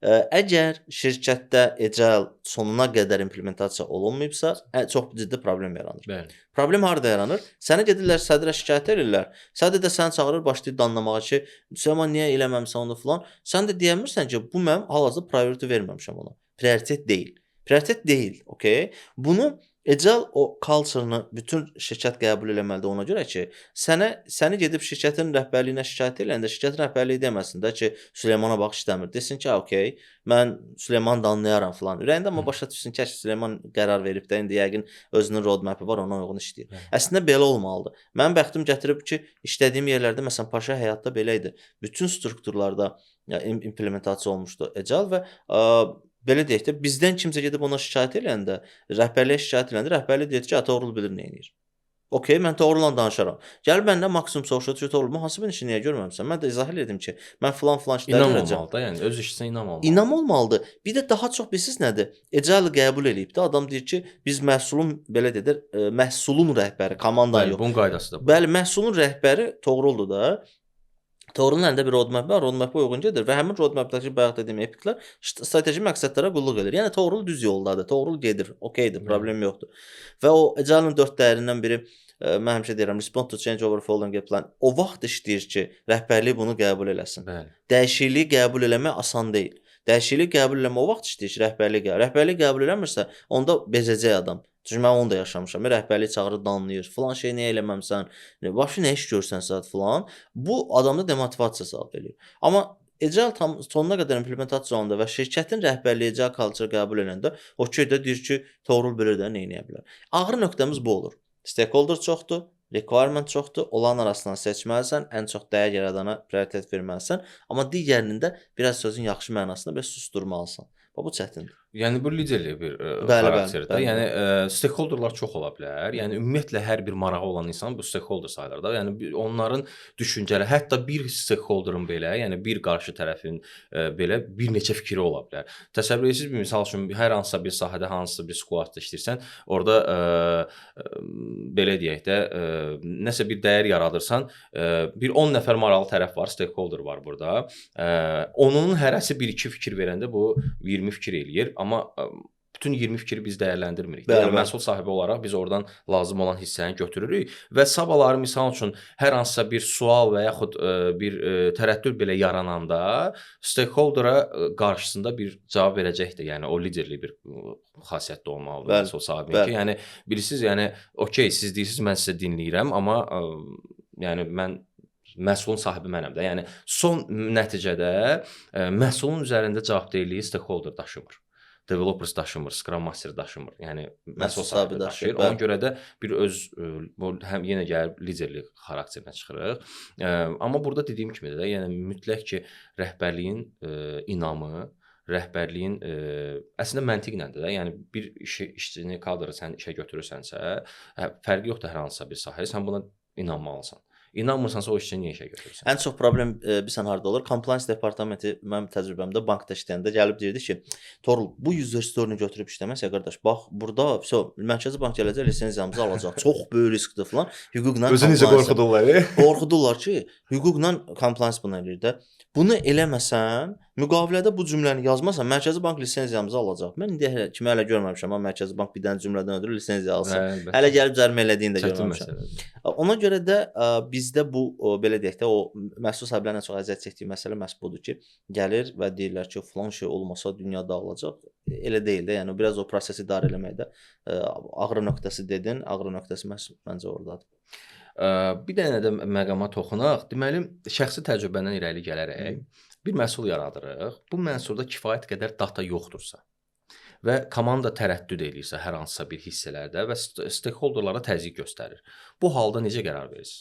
Əgər şirkətdə ecəl sonuna qədər implementasiya olunmayıbsa, çox ciddi problem yaranır. Bəli. Problem harada yaranır? Sənə gedirlər sədrə şikayət edirlər. Sədr də səni çağırır, başlayır danlamağa ki, Süleyman niyə eləməmisən onu filan. Sən də deyəmirsən ki, bu mənim hal-hazırda priority verməmişəm ona. Prioritet deyil. Prioritet deyil, okay? Bunu ecəl o culture-ını bütün şirkət qəbul eləməlidir ona görə ki, səni gedib şirkətin rəhbərliyinə şikayət edəndə şirkətin rəhbərliyi deməsin də ki, Süleymana bax işləmir. Desin ki, okay, mən Süleymanı da anlayaram filan. Ürəyində amma başa düşsün ki, Süleyman qərar verib də indi yəqin özünün roadmap-i var, ona uyğun işləyir. Əslində belə olmalıdır. Mənim bəxtim gətirib ki, işlədiyim yerlərdə məsələn Paşa həyatda belə idi. Bütün strukturlarda implementasiya olmuşdu ecəl və belə deyək də, bizdən kimsə gedib ona şikayət edəndə, rəhbərliyə şikayət edəndə, rəhbərlik deyir ki, oğrul bilir nə edir. Okay, mən oğrulla danışaram. Gəlib məndən maksimum soruşur ki, oğrul, mühasibin işini niyə görməmisən? Mən də izah elədim ki, mən filan işlər görəcəm. İnam olmalıdır, yəni öz işinə inam olmalıdır. İnam olmalıdır. Bir də daha çox bilirsiniz nədir? Ecəl qəbul eləyib də, adam deyir ki, biz məhsulun belə dedir, məhsulun rəhbəri, komandan yox. Bunun qaydası da bu. Bəli, məhsulun rəhbəri Toğruldur da. Toğrulun əlində bir roadmap var, roadmap-a uyğun gedir və həmin roadmap-dakı bayaq dediyim epiklər strateji məqsədlərə qulluq edir. Yəni Toğrul düz yoldadır, Toğrul gedir, okeydir, problem yoxdur. Və o ecəlin 4 dəyərindən biri mən həmişə deyirəm, respond to change over following a plan. O vaxt işləyir ki, rəhbərlik bunu qəbul eləsin. Bəli. Dəyişikliyi qəbul eləmək asan deyil. Dəyişikliyi qəbul eləmə o vaxt işləyir ki, rəhbərlik qəbul. Rəhbərlik qəbul eləmirsə, onda bezəcək adam. Çünki mən onu da yaşamışam. Rəhbərlik çağırır, danlayır. Filan şey niyə eləməmisən? Başqa nə iş görsən saat filan. Bu adamda demotivasiya salıb eləyir. Amma Agile tam sonuna qədər implementasiya olanda və şirkətin rəhbərliyi Agile culture qəbul edəndə o də deyir ki, Toğrul bilir də nə edə bilər. Ağır nöqtəmiz bu olur. Stakeholder çoxdur, requirement çoxdur. Onların arasından seçməlisən, ən çox dəyər yaradana prioritet verməlisən, amma digərinin də biraz sözün yaxşı mənasında bir susturmalısan. Bu çətindir. Yəni bu liderlik bir Bəli, xarakterdir. bəli, Yəni stakeholderlar çox ola bilər. Yəni ümumiyyətlə hər bir marağı olan insan bu stakeholder sayılır da. Yəni onların düşüncələri, hətta bir stakeholderın belə, yəni bir qarşı tərəfin belə bir neçə fikri ola bilər. Təsəvvür edirsiniz, misal üçün hər hansısa bir sahədə hansısa bir squadda işləyirsən, orada belə deyək də nəsə bir dəyər yaradırsan, bir 10 nəfər maraqlı tərəf var, stakeholder var burada. Onun hərəsi 1-2 fikir verəndə bu 20 fikir eləyir. Amma bütün 20 fikri biz dəyərləndirmirik. Yəni məhsul sahibi olaraq biz oradan lazım olan hissəni götürürük və sabahları misal üçün hər hansısa bir sual və yaxud bir tərəddüd belə yarananda stakeholdera qarşısında bir cavab verəcəkdir. Yəni o liderli bir xassiyyətdə olmalıdır məhsul sahibinin ki, yəni bilirsiniz, yəni okey, siz deyirsiniz, mən sizə dinləyirəm, amma yəni mən məhsulun sahibi mənəm də. Yəni son nəticədə məhsulun üzərində cavabdehliyi stakeholder daşımır. Developers daşımır, Scrum Master daşımır. Yəni məhsul sahibi daşıyır. Ona görə də bir öz həm yenə gəlib liderlik xarakterinə çıxırıq. Amma burada dediyim kimi də, yəni mütləq ki, rəhbərliyin inamı, rəhbərliyin əslində məntiqləndir də. Yəni bir işçini, kadrı sən işə götürürsənsə, fərqi yoxdur hər hansısa bir sahəyə, sən buna inanmalısan. İnanmırsansa o işçini niyə işə götürürsən? Ən çox problem bilirsən harda olur? Compliance departamenti mənim təcrübəmdə bankda işləyəndə gəlib deyirdi ki, Torul, bu user story-ni götürüb işləməsə qardaş, bax burada Mərkəzi Bank gələcək, lisenziyamızı alacaq. Çox böyük riskdir falan. Hüquqla özü necə qorxudurlar? Qorxudurlar ki, hüquqla compliance bunu eləyir də. Bunu eləməsən, müqavilədə bu cümləni yazmasan, Mərkəzi Bank lisenziyamızı alacaq. Mən indi kimi hələ görməmişəm, amma Mərkəzi Bank bir dənə cümlədən ötürü lisenziya alsın. Hələ gəlib cərimə elədiyini də görməmişəm. Ona görə də bizdə bu belə deyək də, o məhsul sahiblərinin çox əziyyət çəkdiyi məsələ məhz budur ki, gəlir və deyirlər ki, filan şey olmasa dünya dağılacaq. Elə deyil də, yəni biraz o prosesi idarə eləməkdə ağrı nöqtəsi dedin, ağrı nöqtəsi məncə ordadır. Bir dənə də məqama toxunaq. Deməli, şəxsi təcrübədən irəli gələrək bir məhsul yaradırıq. Bu məhsulda kifayət qədər data yoxdursa və komanda tərəddüd eləyirsə hər hansısa bir hissələrdə və stakeholderlara təzyiq göstərir. Bu halda necə qərar verirsiniz?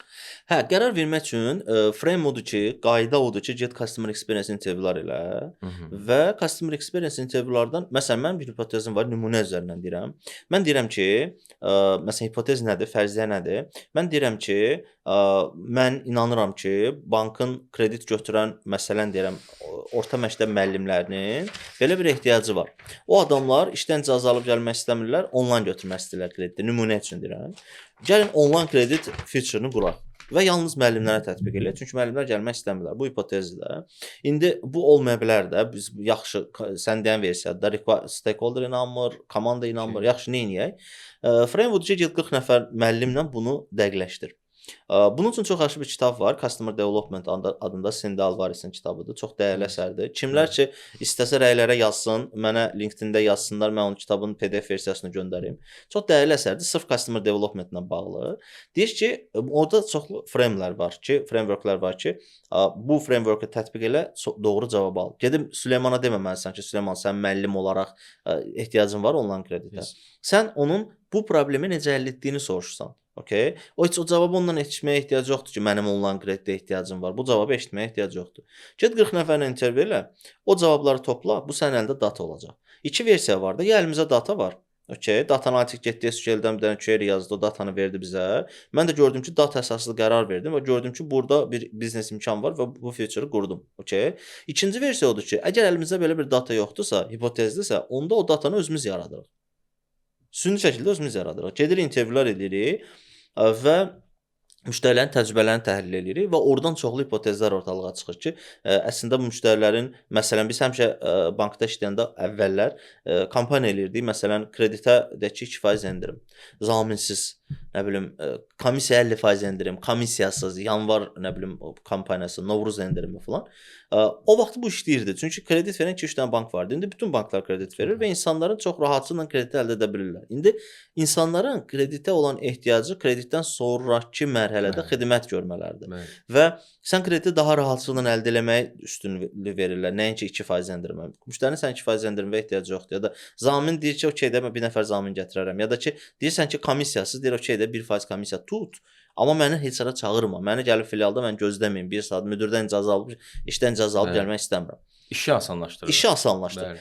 Hə, qərar vermək üçün frame odur ki, qayda odur ki, get customer experience interviewlar elə və customer experience interviewlardan, məsələn, mənim bir hipotezim var, nümunə üzərindən deyirəm. Mən deyirəm ki, məsələn, hipotez nədir, fərziyyə nədir? Mən deyirəm ki, mən inanıram ki, bankın kredit götürən, məsələn deyirəm, orta məktəb müəllimlərinin belə bir ehtiyacı var. O adamlar işdən icazə alıb gəlmək istəmirlər, onlayn götürmək istəyirlər krediti. Nümunə üçün deyirəm. Gəlin onlayn kredit feature-ını quraq və yalnız müəllimlərə tətbiq eləyək. Çünki müəllimlər gəlmək istəmirlər. Bu hipotezdir. İndi bu olmaya bilər də. Biz yaxşı sən deyən versiyada stakeholder inanmır, komanda inanmır. Yaxşı nə edək? Framework 40 nəfər müəllimlə bunu dəqiqləşdir. Bunun üçün çox yaxşı bir kitab var. Customer Development adında Cindy Alvarez'in kitabıdır. Çox dəyərli əsərdir. Kimlər ki istəsə rəylərə yazsın, mənə LinkedIn-də yazsınlar, mən onun kitabının PDF versiyasını göndərim. Çox dəyərli əsərdir, sırf Customer Development-la bağlı. Deyir ki, orada çoxlu frameworklər var ki, bu frameworku tətbiq elə, doğru cavab al. Gedib Süleymana deməməlisən ki, Süleyman, sən müəllim olaraq ehtiyacın var onlayn kreditə. Sən onun bu problemi necə həll etdiyini soruşsan. Okay. O cavabı ondan eşitməyə ehtiyac yoxdur ki, mənim onlayn kreditə ehtiyacım var. Bu cavabı eşitməyə ehtiyac yoxdur. Get 40 nəfərlə intervyu elə, o cavabları topla, bu sənin əlində data olacaq. İki versiya var da, ya əlimizdə data var. Okay. Data analitik getdi SQL-dən bir dənə query yazdı, o datanı verdi bizə. Mən də gördüm ki, data əsaslı qərar verdim və gördüm ki, burada bir biznes imkan var və bu feature-ı qurdum. Okay. İkinci versiya odur ki, əgər əlimizdə belə bir data yoxdursa, hipotezdirsə, onda o datanı özümüz yaradırıq. Süni şəkildə özümüz yaradırıq. Gedirik, intervyular edirik və müştərilərin təcrübələrini təhlil edirik və oradan çoxlu hipotezlər ortalığa çıxır ki, əslində bu müştərilərin, məsələn, biz həmişə bankda işləyəndə əvvəllər kampaniya eləyirdik, məsələn, kreditə də ki, 2% endirim, zaminsiz nə bilim, komissiya 50% endirim, komissiyasız, yanvar nə bilim o kampaniyası, Novruz endirimi filan. O vaxt bu işləyirdi. Çünki kredit verən 2-3 dənə bank vardı. İndi bütün banklar kredit verir və insanların çox rahatlıqla krediti əldə edə bilirlər. İndi insanların kreditə olan ehtiyacı kreditdən sonrakı mərhələdə xidmət görmələridir. Və sən krediti daha rahatlıqla əldə etməyə üstünlük verirlər. Nəinki 2% endirimə. Müştərinin sən 2% endirimə ehtiyacı yoxdur. Ya da zamin deyir ki, okey də mən bir nəfər zamin gətirərəm. Ya da ki, deyirsən ki, komissiyasız, deyir okey də 1% komissiya tut. Amma məni heç hara çağırma. Məni gəlib filialda mən gözləməyim. 1 saat müdirdən icazə alıb, işdən icazə alıb gəlmək istəmirəm. İşi asanlaşdırır. İşi asanlaşdırır.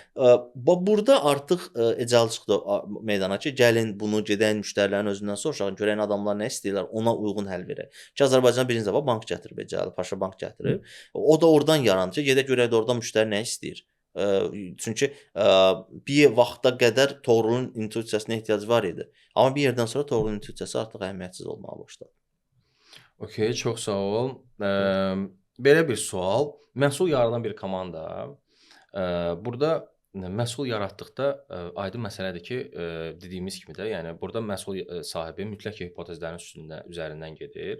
Burada artıq ecəl çıxdı meydana ki, gəlin bunu gedən müştərilərin özündən soruşaq, görən adamlar nə istəyirlər, ona uyğun həll verək. Ki Azərbaycan birinci dəfə bank gətirib ecəl, Paşa bank gətirib. O da oradan yarandı ki, gedək görək də oradan müştəri nə istəyir. Çünki bir vaxta qədər Toğrulun intuisiyasına ehtiyac var idi. Amma bir yerdən sonra Toğrulun intuisiyası artıq əhəmiyyətsiz olmağa başladı. Okey, çox sağ ol. Belə bir sual. Məhsul yaradan bir komanda burada məhsul yaratdıqda aydın məsələdir ki, dediyimiz kimi də, yəni burada məhsul sahibi mütləq hipotezlərin üzərindən gedir.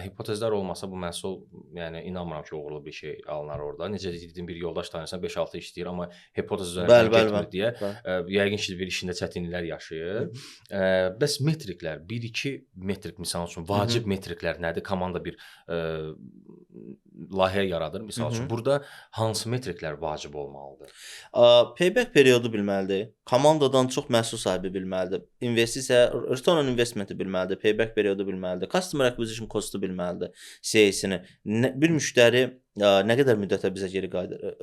Hipotezlər olmasa bu məhsul, yəni inanmıram ki, uğurlu bir şey alınar orada. Necə dediyim, bir yoldaş tanıyırsan 5-6 işləyir, amma hipotez üzərindən getmir deyə yəqin ki, bir işində çətinliklər yaşayır. Bəs metriklər, 1-2 metrik misal üçün vacib metriklər nədir? Komanda bir layihə yaradır misal üçün. Burada hansı metriklər vacib olmalıdır? Payback periodu bilməlidir. Komandadan çox məhsul sahibi bilməlidir. İnvestisiya, return on investment-i bilməlidir. Payback periodu bilməlidir. Customer acquisition cost-u bilməlidir. CAC-ni. Bir müştəri nə qədər müddətə bizə geri qayıdır?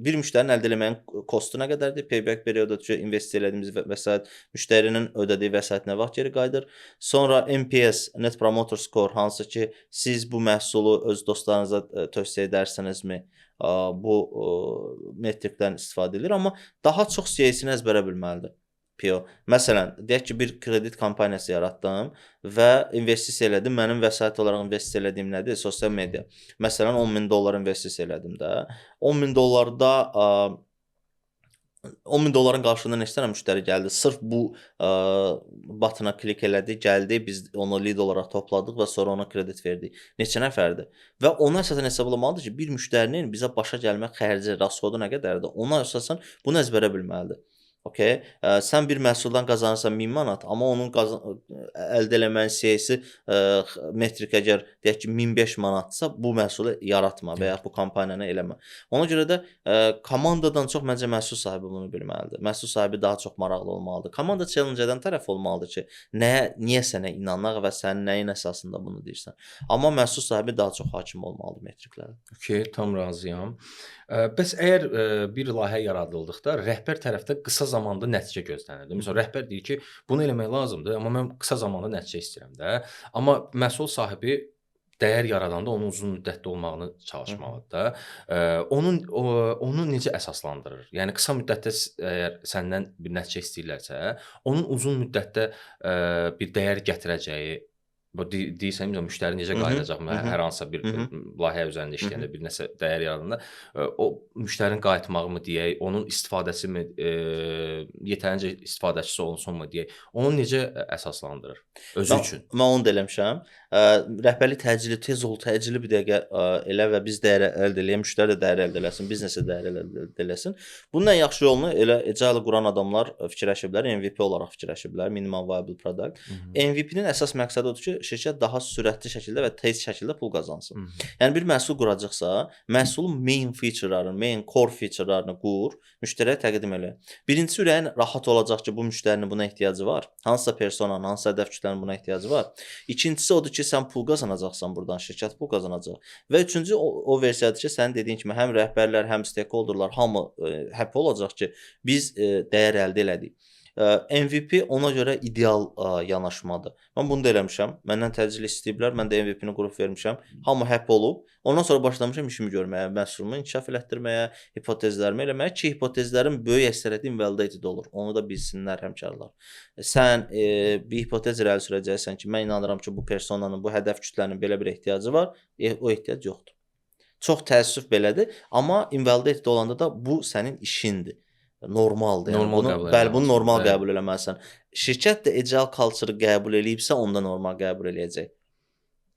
Bir müştərinin əldə etməyin kostu nə qədərdir? Payback periodu ki, investisiya elədiyimiz vəsait, müştərinin ödədiyi vəsait nə vaxt geri qayıdır? Sonra NPS, Net Promoter Score, hansı ki, siz bu məhsulu öz dostlarınıza tövsiyə edərsinizmi? Bu metrikdən istifadə edilir, amma daha çox CAC-ni əzbərə bilməlidir. PO. Məsələn, deyək ki, bir kredit kampaniyası yaratdım və investisiya elədim. Mənim vəsait olaraq investisiya elədiyim nədir? Sosial media. Məsələn, $10,000 investisiya elədim də. $10,000-da $10,000 qarşılığında neçə dənə müştəri gəldi? Sırf bu butona klik elədi, gəldi, biz onu lead olaraq topladıq və sonra ona kredit verdik. Neçə nəfərdir? Və ona əsasən hesablamalıdır ki, bir müştərinin bizə başa gəlmə xərci, rasxodu nə qədərdir? Ona əsasən bunu əzbərə bilməlidir. Okay. Sən bir məhsuldan qazanırsan 1000 manat, amma onun əldə eləməyin CAC-i metrik əgər deyək ki 1005 manatsa, bu məhsulu yaratma və ya bu kampaniyanı eləmə. Ona görə də komandadan çox məncə məhsul sahibi bunu bilməlidir. Məhsul sahibi daha çox maraqlı olmalıdır. Komanda challenge edən tərəf olmalıdır ki, niyə sənə inanaq və sən nəyin əsasında bunu deyirsən. Amma məhsul sahibi daha çox hakim olmalıdır metriklərə. Okay, tam razıyam. Bəs əgər bir layihə yaradıldıqda rəhbər tərəfdə qısa zamanda nəticə gözlənir. Məsələn, rəhbər deyir ki, bunu eləmək lazımdır, amma mən qısa zamanda nəticə istəyirəm də. Amma məhsul sahibi dəyər yaradanda onun uzun müddətli olmağını çalışmalıdır da. Onu necə əsaslandırır? Yəni qısa müddətdə əgər səndən bir nəticə istəyirlərsə, onun uzun müddətdə bir dəyər gətirəcəyi deyirsən, müştəri necə qayıdacaq? Hər hansısa bir layihə üzərində işləyəndə, bir nəsə dəyər yaradanda, o müştərinin qayıtmağı mı deyək, onun istifadəsi mi, yetərincə istifadəçisi olunsunmu deyək, onu necə əsaslandırır özü üçün? Mən onu da eləmişəm. Rəhbərlik təcili, tez ol, təcili bir dəqiqə elə və biz dəyər əldə eləyək, müştəri də dəyər əldə eləsin, biznesə dəyər əldə eləsin. Bunun ən yaxşı yolunu elə ecəli quran adamlar fikirləşiblər, MVP olaraq fikirləşiblər, minimum viable product. MVP-nin əsas məqsədi odur ki, şirkət daha sürətli şəkildə və tez şəkildə pul qazansın. Yəni bir məhsul quracaqsa, məhsulun main feature-larını, main core feature-larını qur, müştəriyə təqdim elə. Birincisi ürəyin rahat olacaq ki, bu müştərinin buna ehtiyacı var. Hansısa personanın, hansısa hədəf kütlənin buna ehtiyacı var. İkincisi odur ki, sən pul qazanacaqsan buradan, şirkət pul qazanacaq. Və üçüncü o versiyadır ki, sənin dediyin kimi həm rəhbərlər, həm stakeholderlar hamı happy olacaq ki, biz dəyər əldə elədik. MVP ona görə ideal yanaşmadır. Mən bunu da eləmişəm. Məndən təcili istəyiblər. Mən də MVP-ni qurub vermişəm. Hamı happy olub. Ondan sonra başlamışam işimi görməyə, məhsulumu inkişaf elətdirməyə, hipotezlərimi eləməyə ki, hipotezlərin böyük əksəriyyəti invalidated olur. Onu da bilsinlər həmkarlar. Sən bir hipotez irəli sürəcəksən ki, mən inanıram ki, bu personanın, bu hədəf kütlənin belə bir ehtiyacı var. O ehtiyac yoxdur. Çox təəssüf belədir. Amma invalidated olanda da bu sənin işindir. normaldır. Yəni Normal bunu qəbul bəli, bunu eləməlisən, normal bəli. qəbul eləməlisən. Şirkət də agile culture-ı qəbul eləyibsə, onda normal qəbul eləyəcək.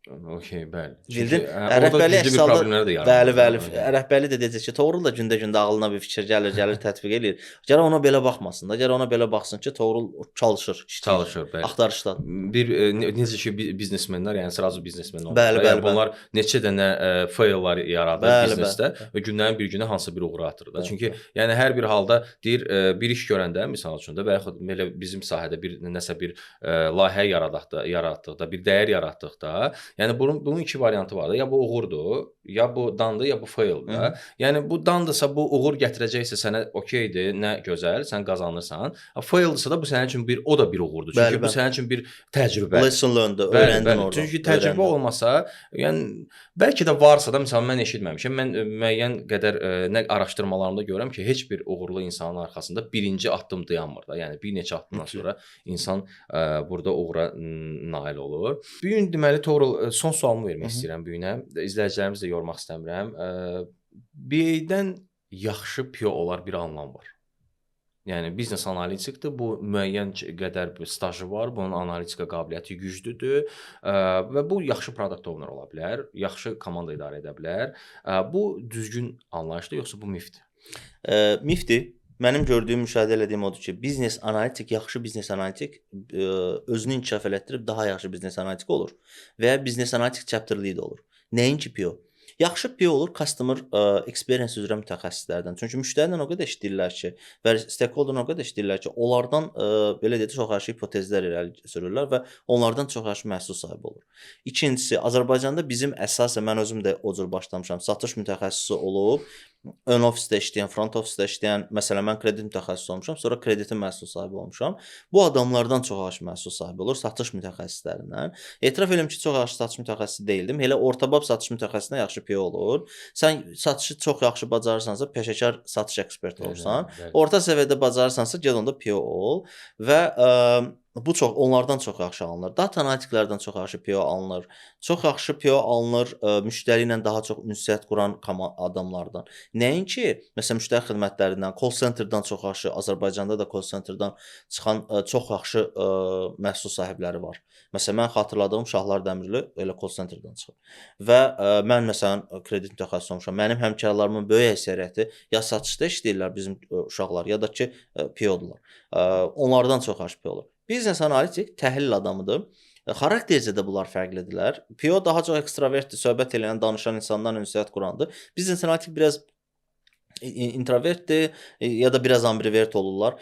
Okay, bəli. Bildin? Çünki orada Rəhbərlik güclü əks bir halda problemlər də bəli, yaranır. bəli. Rəhbərlik də deyəcək ki, Toğrul da gündə-gündə ağlına bir fikir gəlir, tətbiq eləyir. Gərək ona belə baxmasın da, gərək ona belə baxsın ki, Toğrul çalışır, işləyir. Çalışır, bəli. Axtarışdadır. Bir necə ki biznesmenlər, yəni sırası biznesmen olurlar. Bəli, bəli, Bunlar neçə dənə faillar yaradır Bəli, biznesdə bəli. və gündən bir günə hansısa bir uğura atır da. Bəli, Çünki yəni hər bir halda deyir bir iş görəndə misal üçün də və yaxud belə bizim sahədə bir nəsə bir layihə yaratdıqda, bir dəyər yaratdıqda, yəni bunun iki variantı var da. Ya bu uğurdur, ya bu dandır, ya bu faildir. Yəni bu dandırsa, bu uğur gətirəcəksə sənə okeydir, nə gözəl, sən qazanırsan. Faildırsa da bu sənin üçün o da bir uğurdur. Çünki Bəli, bu sənin üçün bir təcrübədir. Lesson learned, öyrəndin orada. Çünki təcrübə olmasa, yəni bəlkə də varsa da, məsələn mən eşitməmişəm. Mən müəyyən qədər nə araşdırmalarımda görürəm ki, heç bir uğurlu insanın arxasında birinci addım dayanmır da. Yəni bir neçə addımdan sonra insan burada uğura nail olur. Bu gün deməli Toğrul son sualımı vermək istəyirəm bu günə. İzləyicilərimizi də yormaq istəmirəm. BA-dən yaxşı PO olar bir anlam var. Yəni biznes analitikdir. Bu müəyyən qədər bir stajı var. Bunun analitika qabiliyyəti güclüdür və bu yaxşı product owner ola bilər, yaxşı komanda idarə edə bilər. Bu düzgün anlayışdır yoxsa bu mifdir? Mifdir. Mənim gördüyüm, müşahidə etdiyim odur ki, biznes analitik, yaxşı biznes analitik özünü inkişaf elətdirib daha yaxşı biznes analitik olur və ya biznes analitik chapter lead olur. Nəinki PO? Yaxşı PO olur customer experience üzrə mütəxəssislərdən. Çünki müştərilə o qədər işləyirlər ki, və stakeholderlə o qədər işləyirlər ki, onlardan belə deyək, çox yaxşı hipotezlər irəli sürürlər və onlardan çox yaxşı məhsul sahibi olur. İkincisi, Azərbaycanda bizim əsasən mən özüm də o cür başlamışam. Satış mütəxəssisi olub, ön ofisdə işləyən, front ofisdə işləyən, məsələn mən kredit mütəxəssisi olmuşam, sonra kreditin məhsul sahibi olmuşam. Bu adamlardan çox yaxşı məhsul sahibi olur, satış mütəxəssislərindən. Etiraf edirəm ki, çox yaxşı satış mütəxəssisi deyildim. Elə ortabab satış mütəxəssisinə yaxşı PO olur. Sən satışı çox yaxşı bacarırsansa, peşəkar satış eksperti olursan. Orta səviyyədə bacarırsansa, get onda PO ol və bu onlardan çox yaxşı alınır. Data analitiklərdən çox yaxşı PO alınır. Çox yaxşı PO alınır müştəri ilə daha çox ünsiyyət quran adamlardan. Nəinki, məsələn, müştəri xidmətlərindən, call centerdən çox yaxşı, Azərbaycanda da call centerdən çıxan çox yaxşı məhsul sahibləri var. Məsələn, mən xatırladığım Şahlar Dəmirli elə call centerdən çıxıb. Və mən məsələn kredit mütəxəssisi olmuşam. Mənim həmkarlarımın böyük əksəriyyəti ya satışda işləyirlər bizim uşaqlar, ya da ki PO-dular. Onlardan çox yaxşı PO olur. Biznes analitik təhlil adamıdır. Xaraktercə də bunlar fərqlidirlər. PO daha çox ekstravertdir, söhbət eləyən, danışan insanlarla ünsiyyət qurandır. Biznes analitik biraz introvertdir ya da biraz ambivert olurlar.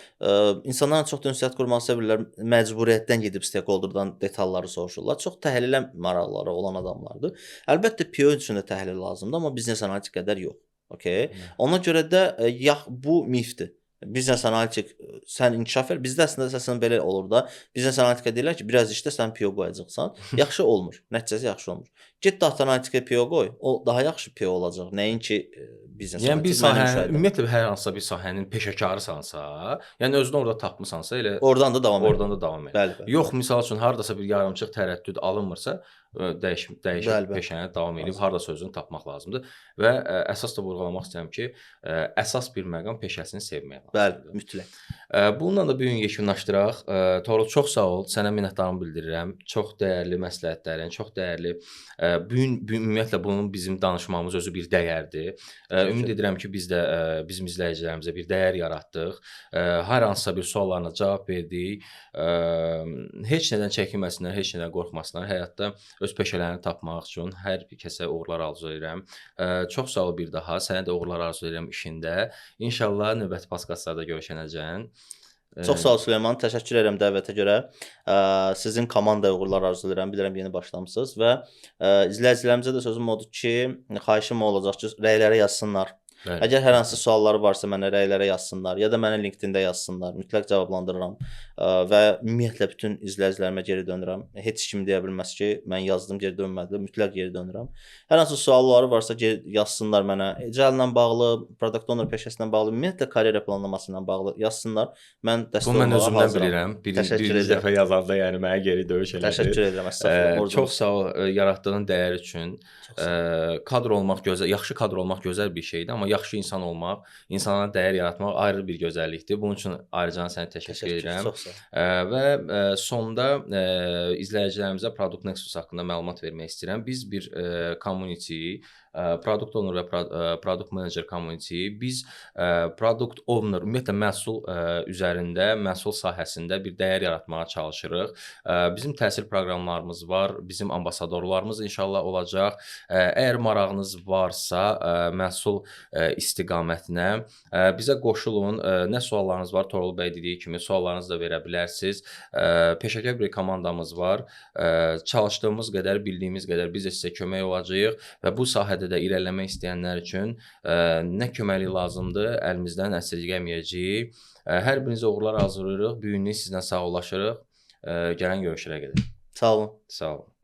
İnsanlarla çox da ünsiyyət qurmağı sevirlər. Məcburiyyətdən gedib stakeholderdan detalları soruşurlar. Çox təhlilə maraqları olan adamlardır. Əlbəttə PO üçün də təhlil lazımdır, amma biznes analitik qədər yox. Okay? Ona görə də bu mifdir. Biznes analitik sən inkişaf et. Bizdə əslində əsasən belə olur da. Biznes analitika deyirlər ki, biraz işdə sən PO qoyacaqsan. Yaxşı olmur. Nəticəsi yaxşı olmur. Get data analitika PO qoy. O daha yaxşı PO olacaq. Nəinki biznes analitik. Yəni bir sahə, ümumiyyətlə hər hansısa bir sahənin peşəkarısansa, yəni özünü orada tapmısansa, elə oradan da davam et. Bəli. Yox, misal üçün hardasa bir yarımçıq tərəddüd alınmırsa, dəyişib peşəni davam edib hardasa özünü tapmaq lazımdır və əsas da vurğulamaq istəyirəm ki, əsas bir məqam peşəsini sevmək lazımdır. Bəli, mütləq. Bununla da bu gün yekunlaşdıraq. Toğrul, çox sağ ol. Sənə minnətdarlığımı bildirirəm. Çox dəyərli məsləhətlərin, çox dəyərli. Bu gün ümumiyyətlə bunun bizim danışmağımız özü bir dəyərdir. Ümid edirəm ki, biz də bizim izləyicilərimizə bir dəyər yaratdıq. Hər hansısa bir suallarına cavab verdik. Heç nədən çəkinməsinlər, heç nədən qorxmasınlar. Həyatda öz peşələrini tapmaq üçün hər bir kəsə uğurlar arzu edirəm. Çox sağ ol bir daha. Sənə də uğurlar arzu edirəm işində. İnşallah növbəti podkastlarda görüşənəcən. Çox sağ ol Süleyman. Təşəkkür edirəm dəvətə görə. Sizin komandaya uğurlar arzu edirəm. Bilirəm yeni başlamısınız və izləyicilərimizə də sözüm odur ki, xahişim olacaq ki, rəylərə yazsınlar. Bəli. Əgər hər hansı sualları varsa mənə rəylərə yazsınlar ya da mənə LinkedIn-də yazsınlar. Mütləq cavablandırıram və ümumiyyətlə bütün izləyicilərimə geri dönürəm. Heç kim deyə bilməz ki, mən yazdım, geri dönmədi. Mütləq geri dönürəm. Hər hansı sualları varsa yazsınlar mənə. Agile-ilə bağlı, product owner peşəsi ilə bağlı, ümumiyyətlə karyera planlaması ilə bağlı yazsınlar. Mən dəstək olmağa hazıram. Bunu mən özümdən bilirəm. Bir dəfə yazanda yəni mənə geri döyüş elədi. Təşəkkür edirəm. Əstəğfurullah. Çox sağ ol yaratdığın dəyər üçün. Kadr olmaq gözəl, yaxşı kadr olmaq gözəl bir şeydir, amma yaxşı insan olmaq, insanlara dəyər yaratmaq ayrı bir gözəllikdir. Bunun üçün ayrıca sənə təşəkkür edirəm. Çox sağ ol. Və sonda izləyicilərimizə Product Nexus haqqında məlumat vermək istəyirəm. Biz bir community, Product Owner və Product Manager community, biz Product Owner, ümumiyyətlə məhsul üzərində, məhsul sahəsində bir dəyər yaratmağa çalışırıq. Bizim təhsil proqramlarımız var, bizim ambasadorlarımız inşallah olacaq. Əgər marağınız varsa məhsul istiqamətinə bizə qoşulun. Nə suallarınız var, Toğrul bəy dediyi kimi suallarınızı da verə bilərsiniz. Peşəkar bir komandamız var. Çalışdığımız qədər, bildiyimiz qədər biz də sizə kömək olacağıq və bu sahədə də irəliləmək istəyənlər üçün nə köməklik lazımdır, əlimizdən əsirgəməyəcəyik. Hər birinizə uğurlar arzulayırıq. Bu günlük sizlə sağollaşırıq. Gələn görüşlərə qədər. Sağ olun. Sağ olun.